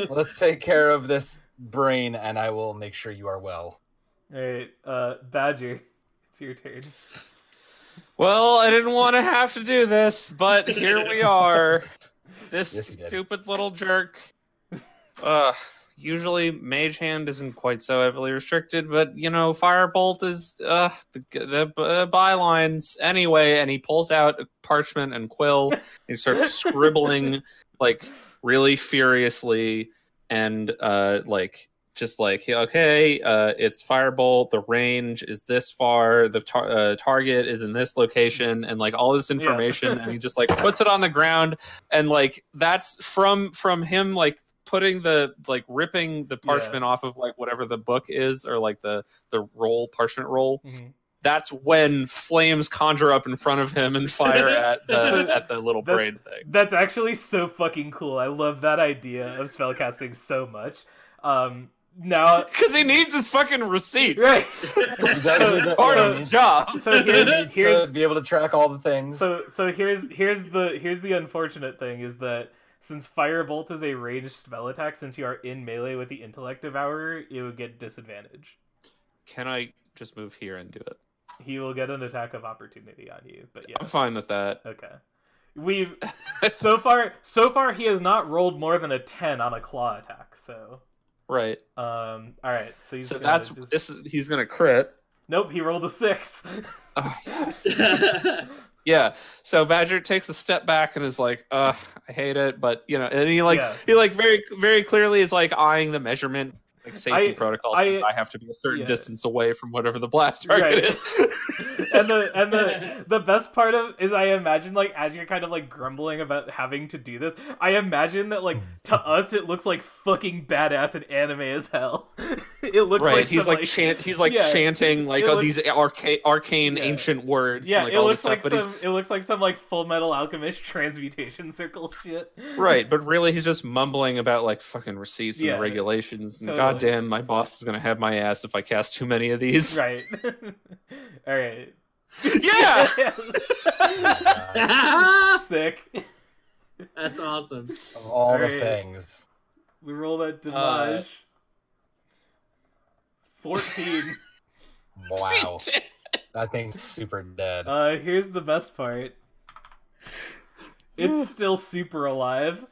Let's take care of this brain, and I will make sure you are well. Alright, Badger, it's your turn. Well, I didn't want to have to do this, but here we are. This Yes, you did. stupid little jerk. Usually Mage Hand isn't quite so heavily restricted, but, Firebolt is the bylines. Anyway, and he pulls out a parchment and quill, and he starts scribbling, like, really furiously, and, it's Firebolt, the range is this far, the target is in this location, and like all this information, and he just like puts it on the ground, and like that's from him like putting the like ripping the parchment off of like whatever the book is, or like the parchment roll. Mm-hmm. That's when flames conjure up in front of him and fire at the little brain thing. That's actually so fucking cool. I love that idea of spellcasting so much. Now, because he needs his fucking receipt, right? Part of the job. So he needs to be able to track all the things. So here's the unfortunate thing is that since Firebolt is a ranged spell attack, since you are in melee with the Intellect Devourer, it would get disadvantage. Can I just move here and do it? He will get an attack of opportunity on you, but yeah. I'm fine with that. Okay. We've so far he has not rolled more than a 10 on a claw attack, so. Right. All right. So he's gonna crit. Nope, he rolled a 6. Oh yes. Yeah. So Badger takes a step back and is like, I hate it, but and he very, very clearly is like eyeing the measurement, like safety protocols. I have to be a certain distance away from whatever the blast target is. and the best part is I imagine like as you're kind of like grumbling about having to do this, I imagine that like to us it looks like fucking badass and anime as hell. It looks like he's chanting like these arcane ancient words. Yeah, and, like, it all looks this stuff, like it looks like some like Full Metal Alchemist transmutation circle shit. Right, but really he's just mumbling about like fucking receipts and the regulations, and goddamn, my boss is gonna have my ass if I cast too many of these. Right. All right. Yeah. Sick. That's awesome. Of all the things. We roll that damage. 14. Wow. That thing's super dead. Here's the best part. It's still super alive.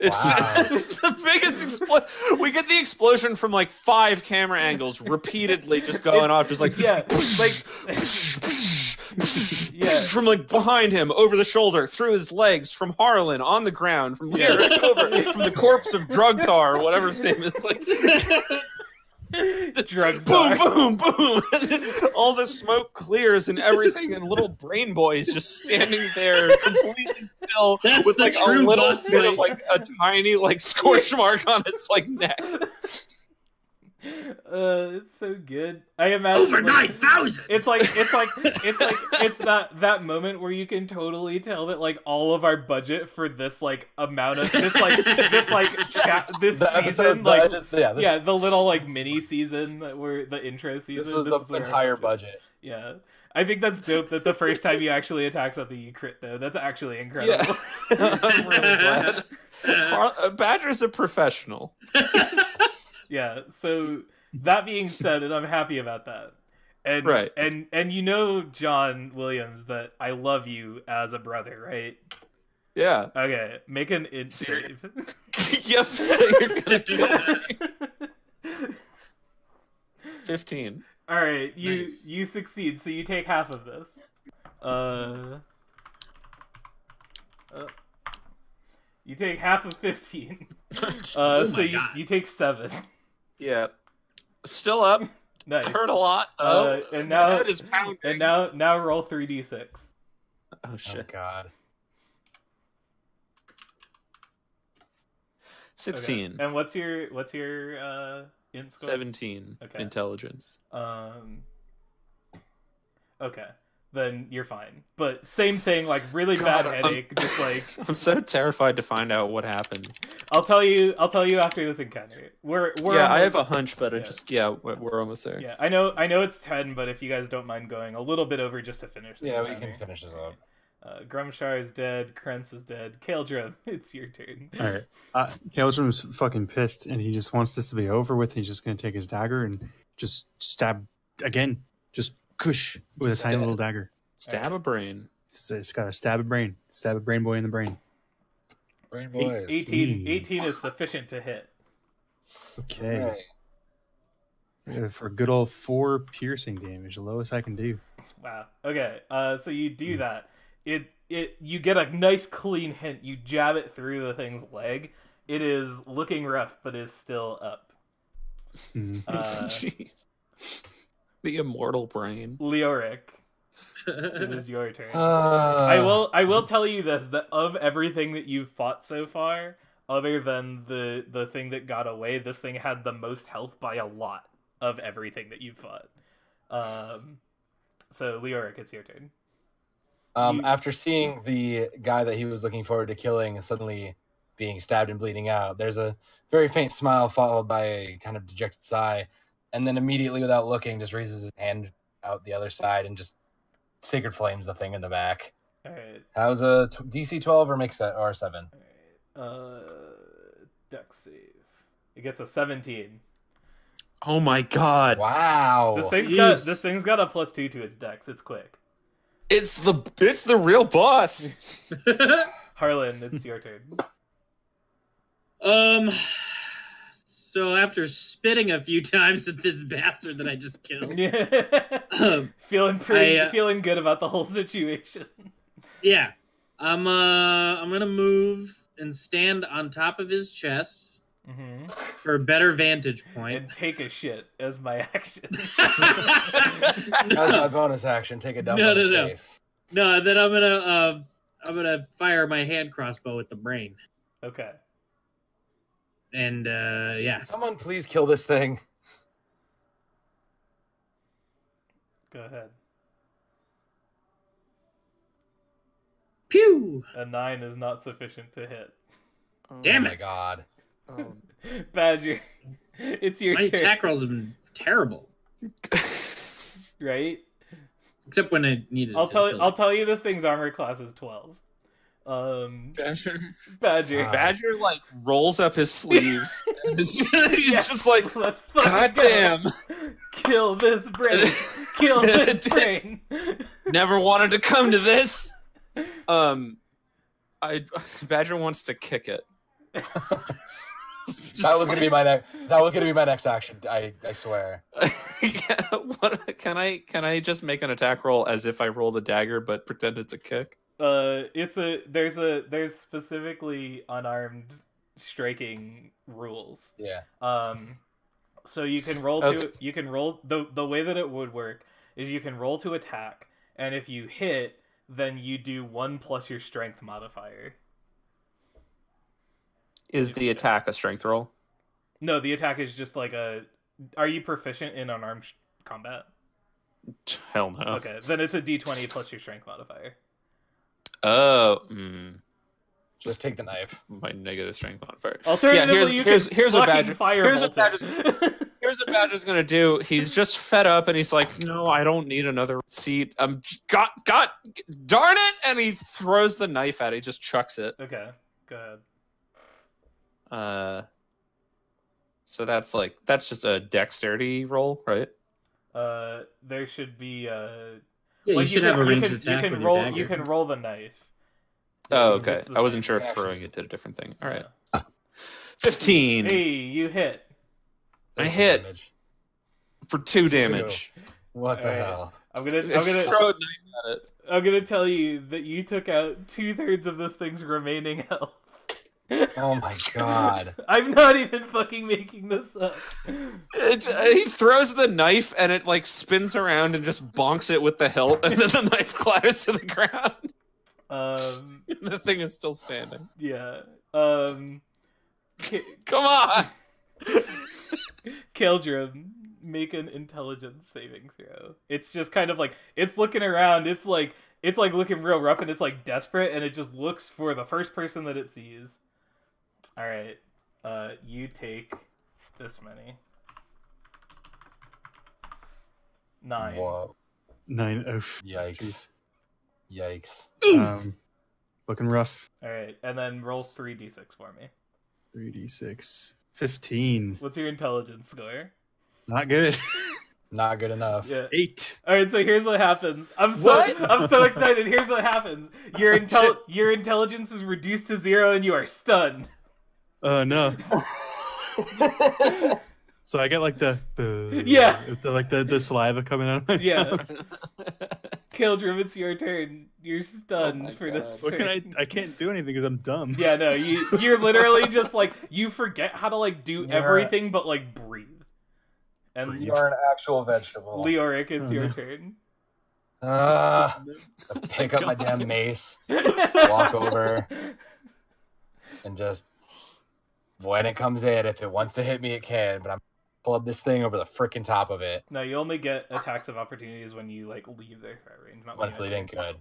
It's the biggest explosion. We get the explosion from like 5 camera angles repeatedly, just going off, just like from like behind him, over the shoulder, through his legs, from Harlan, on the ground, from Lyric, over from the corpse of Drugthar, or whatever his name is, like. Boom, boom, boom! All the smoke clears and everything, and little brain boy is just standing there completely still, with like a little bit of like a tiny like scorch mark on its like neck. It's so good. I imagine over 9,000. It's that moment where you can totally tell that like all of our budget for this like amount of this season, the little like mini season that were the intro season. This was the entire budget. Yeah. I think that's dope that the first time you actually attack something you crit though. That's actually incredible. Yeah. I'm really glad. Badger's a professional. Yeah. So that being said, and I'm happy about that. And Right. and you know, John Williams, that I love you as a brother, right? Yeah. Okay, make an int So you're- save. Yep. So you're gonna kill me. 15. All right, you Nice. you succeed, so you take half of this. You take half of 15. Oh So my you God. you take 7. Yeah. Still up. Nice. Hurt a lot. Oh, And now my head is pounding. and now roll 3d6. Oh Oh shit. God. 16. Okay. And what's your int score? 17. Okay. Intelligence. Okay. Then you're fine. But same thing, like really God, bad headache, just like I'm so terrified to find out what happens. I'll tell you after this encounter. We're Yeah, I almost- have a hunch, but yeah. we're almost there. Yeah, I know it's 10, but if you guys don't mind going a little bit over just to finish this Yeah, we encounter. can finish this up. Grumshar is dead, Krentz is dead, Kaldrum, it's your turn. All right. Kaldrum's fucking pissed, and he just wants this to be over with. He's just gonna take his dagger and just stab again. Just kush with a tiny Stab. little dagger. Stab a brain. It's got to stab a brain. Stab a brain boy in the brain. Brain boys. 18 is sufficient to hit. Okay. For a good old 4 piercing damage, the lowest I can do. Wow. Okay. So you do that. You get a nice clean hint. You jab it through the thing's leg. It is looking rough, but is still up. Mhm. Jeez. The immortal brain. Leoric, it is your turn. Uh, I will tell you this: that of everything that you've fought so far, other than the thing that got away, this thing had the most health by a lot of everything that you've fought. So Leoric, it's your turn. After seeing the guy that he was looking forward to killing suddenly being stabbed and bleeding out, there's a very faint smile followed by a kind of dejected sigh, and then immediately, without looking, just raises his hand out the other side and just sacred flames the thing in the back. All right. That was a DC 12 or make set or 7. All right. Dex save. It gets a 17. Oh my god. Wow. This thing's got a +2 to its dex. It's quick. It's the real boss. Harlan, it's your turn. So after spitting a few times at this bastard that I just killed, feeling good about the whole situation. yeah, I'm gonna move and stand on top of his chest Mm-hmm. for a better vantage point. And take a shit as my action. That's my bonus action. Take a dump No, on his no. face. No, then I'm gonna fire my hand crossbow at the brain, Okay. and yeah, Someone please kill this thing. Go ahead. pew. A 9 is not sufficient to hit. Damn Oh my it. god. Badger, it's your My turn. attack rolls have been terrible, Right? except when I needed. I'll to tell kill I'll it. tell you this thing's armor class is 12. Badger. Badger. Badger like rolls up his sleeves. And he's just like, Let's fucking God go. damn. Kill this brain. Kill this brain. Never wanted to come to this. Badger wants to kick it. That was gonna be my next action. I swear. What can I just make an attack roll as if I roll the dagger but pretend it's a kick? There's specifically unarmed striking rules. Yeah. So you can roll Okay. the way that it would work is you can roll to attack, and if you hit, then you do 1 plus your strength modifier. Is the attack a strength roll? No, the attack is just like a. Are you proficient in unarmed combat? Hell no. Okay, then it's a d20 plus your strength modifier. Oh, Just take the knife. my negative strength modifier. Alternatively, Yeah, here's a fucking Badger. fire Here's a bolt it. Here's what Badger's gonna do. He's just fed up, and he's like, "No, I don't need another seat. Darn it!" And he throws the knife at it. He just chucks it. Okay, go ahead. So that's just a dexterity roll, right? There should be Yeah, you should have a ranged attack with your dagger. You can roll the knife. Oh, okay. I wasn't sure if throwing it did a different thing. All right. 15. Hey, you hit. I hit for 2 damage. What the Alright. hell? I'm gonna Throw a knife at it. I'm gonna tell you that you took out 2/3 of this thing's remaining health. Oh my god. I'm not even fucking making this up. He throws the knife and it like spins around and just bonks it with the hilt, and then the knife clatters to the ground. The thing is still standing. Yeah. Come on. Keldrum, make an intelligence saving throw. It's just kind of like it's looking around. It's like looking real rough, and it's like desperate, and it just looks for the first person that it sees. All right. You take this many. 9. Whoa. 9. Oh, Yikes. Yikes. Looking rough. All right, and then roll 3d6 for me. 3d6. 15. What's your intelligence score? Not good. Not good enough. Yeah. 8. All right, so here's what happens. I'm so excited. Here's what happens. Your intelligence is reduced to 0, and you are stunned. Oh no. So I get like the saliva coming out of my Yeah. mouth. Keldrum, it's your turn. You're stunned for this. What can I can't do anything because I'm dumb. Yeah, no, you're literally just like you forget how to like do everything but like breathe. And You are an actual vegetable. Leoric, it's your turn. Pick up my damn mace, walk over, and just when it comes in, if it wants to hit me, it can. But I'm club this thing over the freaking top of it. No, you only get attacks of opportunities when you like leave their threat range. Not When when it's you leaving, good.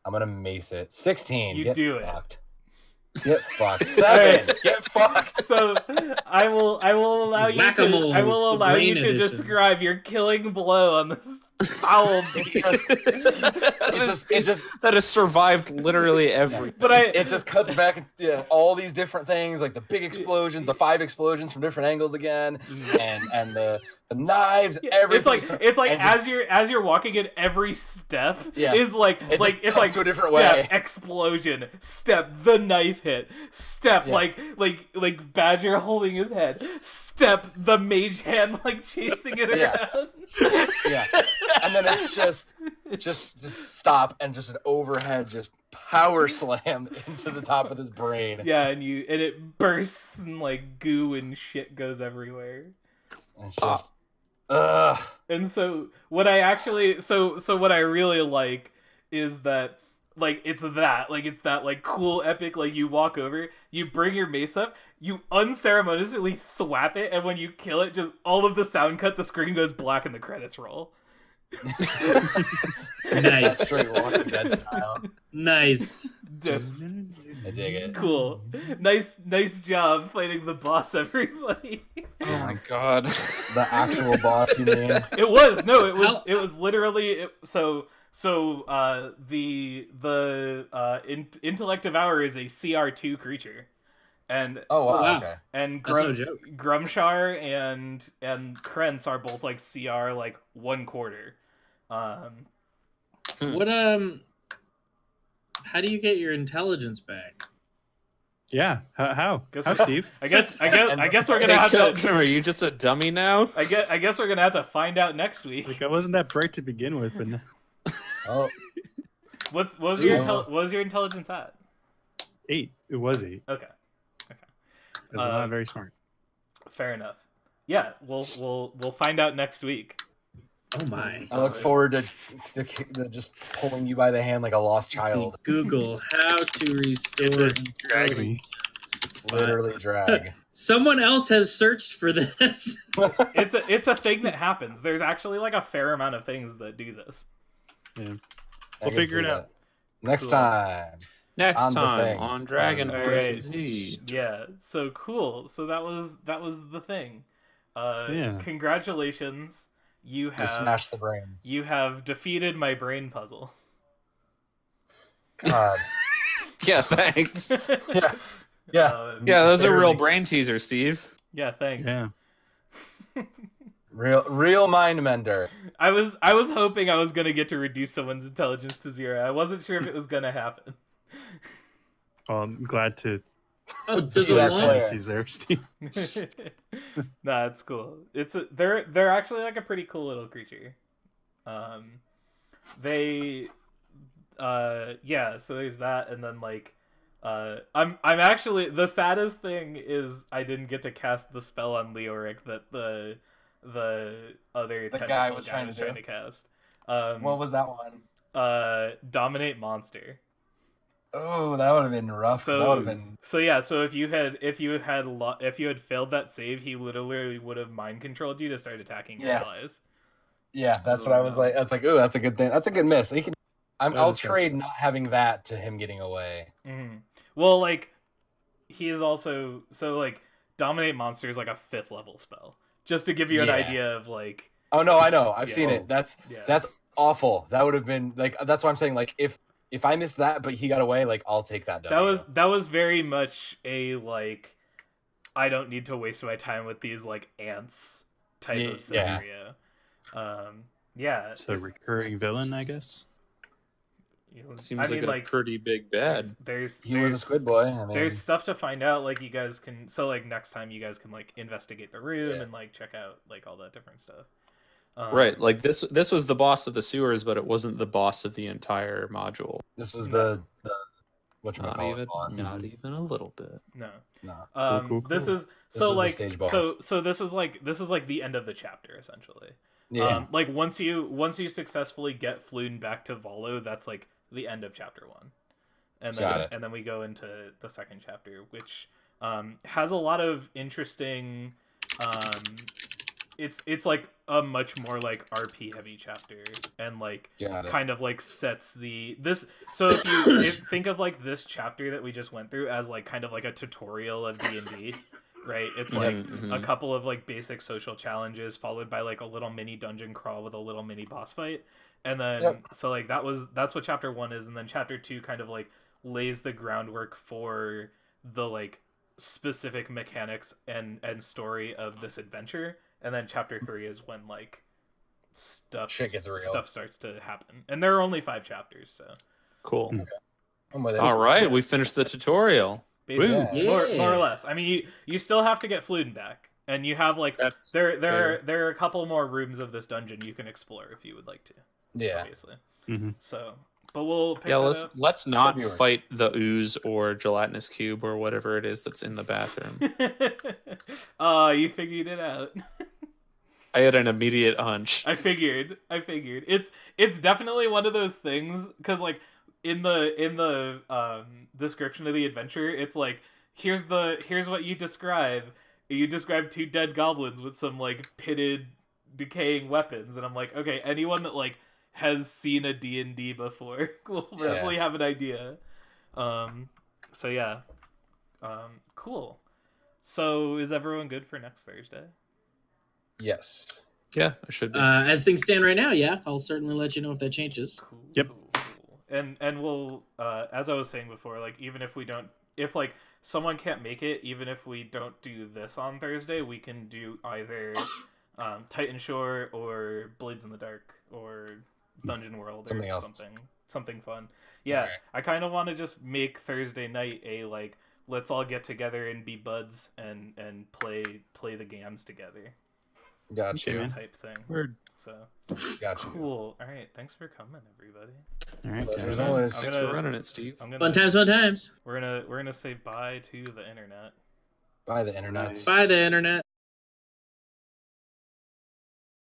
I'm gonna mace it. 16. You Get do fucked. Get fucked. 7. Get fucked. So I will allow you Whack-a-mole, to the brain to edition. describe your killing blow on this foul beast. That has survived literally every. But It just cuts back all these different things, like the big explosions, the 5 explosions from different angles again, and the knives, everything. It's like and as you're walking in, every step Yeah. is like It just it's cuts like to a different way. Step, explosion, step, the knife hit, step, Yeah. like Badger holding his head, step, the mage hand like chasing it Yeah. around. Yeah, and then it's just stop and just an overhead just power slam into the top of his brain. Yeah, and it bursts and like goo and shit goes everywhere. It's just ugh. And so what I really like is that it's that cool epic, like you walk over, you bring your mace up, you unceremoniously swap it, and when you kill it, just all of the sound cut, the screen goes black and the credits roll. Nice. Straight Walking Dead style. Nice. Just I dig it. cool. Nice fighting the boss, everybody. Oh my god. The actual boss, you mean? It was literally the intellect of Hour is a CR2 creature, and Oh wow. Wow. Okay. and That's no joke. Grumshar and Krentz are both like CR like 1/4. What how do you get your intelligence back? Yeah. How? Guess- How, Steve? I guess we're gonna Hey, have to. Keldrum, are you just a dummy now? I guess we're gonna have to find out next week. Like I wasn't that bright to begin with, but now... Oh, What was your Yes. what was your intelligence at? 8. It was 8. Okay, That's not very smart. fair enough. Yeah, we'll find out next week. Oh my. I look forward to just pulling you by the hand like a lost child. Google how to restore Drag me. Literally drag. Someone else has searched for this. It's a thing that happens. There's actually like a fair amount of things that do this. Yeah. I We'll can figure it see out. that. Next Cool. time. Next On the time things. on Dragon All right. vs. Z. Yeah, so cool. So that was the thing. Yeah. Congratulations. You We have smashed the brains. you have defeated my brain puzzle. God. Yeah, thanks. Yeah. Yeah. Yeah, those are real Barely. brain teasers, Steve. Yeah, thanks. Yeah. Real mind mender. I was hoping I was gonna get to reduce someone's intelligence to 0. I wasn't sure if it was gonna happen. Well, I'm glad to Oh, does See a that one? flare. fantasies there, Steve. Nah, it's cool. They're actually like a pretty cool little creature. They yeah, so there's that, and then like I'm actually, the saddest thing is I didn't get to cast the spell on Leoric that the other The guy tentacle was trying to do? cast. What was that one? Dominate monster. Oh, that would have been rough. 'Cause that would have been. So yeah, so if you had failed that save, he literally would have mind controlled you to start attacking your Yeah. allies. Yeah, that's what I was like. I was like, ooh, that's a good thing. That's a good miss. He can. I'll is trade not having that to him getting away. Mm-hmm. Well, like, he is also, so like, dominate monster is like a 5th level spell. Just to give you an Yeah. idea of like. Oh no, I know. I've Yeah. seen it. That's Yeah. awful. That would have been like. That's why I'm saying like if I missed that, but he got away, like I'll take that. W. That was very much a like, I don't need to waste my time with these like ants type of Yeah. scenario. Yeah. It's a recurring villain, I guess. You know, Seems I like mean, a like, pretty big bad. He was a squid boy. I mean, there's stuff to find out. Like you guys can, so like next time you guys can like investigate the room Yeah. and like check out like all that different stuff. Right, like this was the boss of the sewers, but it wasn't the boss of the entire module. this was No. the Not whatchamacallit even, boss. not even a little bit. No. No. Cool. This is This so was like the stage boss. so this is like the end of the chapter essentially. Yeah. Like once you successfully get flown back to Volo, that's like the end of chapter 1, and Got it. then we go into the second chapter, which has a lot of interesting. It's like a much more like RP heavy chapter, and like Got it. kind of like sets this. So if you think of like this chapter that we just went through as like kind of like a tutorial of D&D, right? It's like Mhm, a mhm. couple of like basic social challenges followed by like a little mini dungeon crawl with a little mini boss fight, and then Yep. so like that's what chapter 1 is, and then chapter 2 kind of like lays the groundwork for the like specific mechanics and story of this adventure, and then chapter 3 is when like Shit gets real. stuff starts to happen, and there are only 5 chapters, so Cool. I'm with it. All right, we finished the tutorial. basically, Yeah. more or less. I mean, you still have to get Fluden back, and you have like That's there are a couple more rooms of this dungeon you can explore if you would like to. Yeah. Obviously. Mhm. So, but we'll pick Yeah, that let's not Viewers. fight the ooze or gelatinous cube or whatever it is that's in the bathroom. up. Oh, you figured it out. I had an immediate hunch. I figured. It's definitely one of those things because like in the description of the adventure, it's like here's what you describe. You describe 2 dead goblins with some like pitted, decaying weapons, and I'm like, okay, anyone that like has seen a D&D before will probably have an idea. So yeah, cool. So is everyone good for next Thursday? Yes. Yeah, I should be. As things stand right now, yeah, I'll certainly let you know if that changes. Cool. Yep. Cool. And we'll as I was saying before, like even if we don't, if like someone can't make it, even if we don't do this on Thursday, we can do either Titan Shore or Blades in the Dark or Dungeon World or Something else. something fun. Yeah, Okay. I kind of want to just make Thursday night a like let's all get together and be buds and play the games together Got Okay, you. man. type thing. Word. So Got you. cool. All right, thanks for coming, everybody. All right, Pleasure as guys. always. I'm Thanks gonna- for running it, Steve. I'm gonna Fun times, fun times. we're gonna say bye to the internet. Bye, the internet. Bye. Bye, the internet.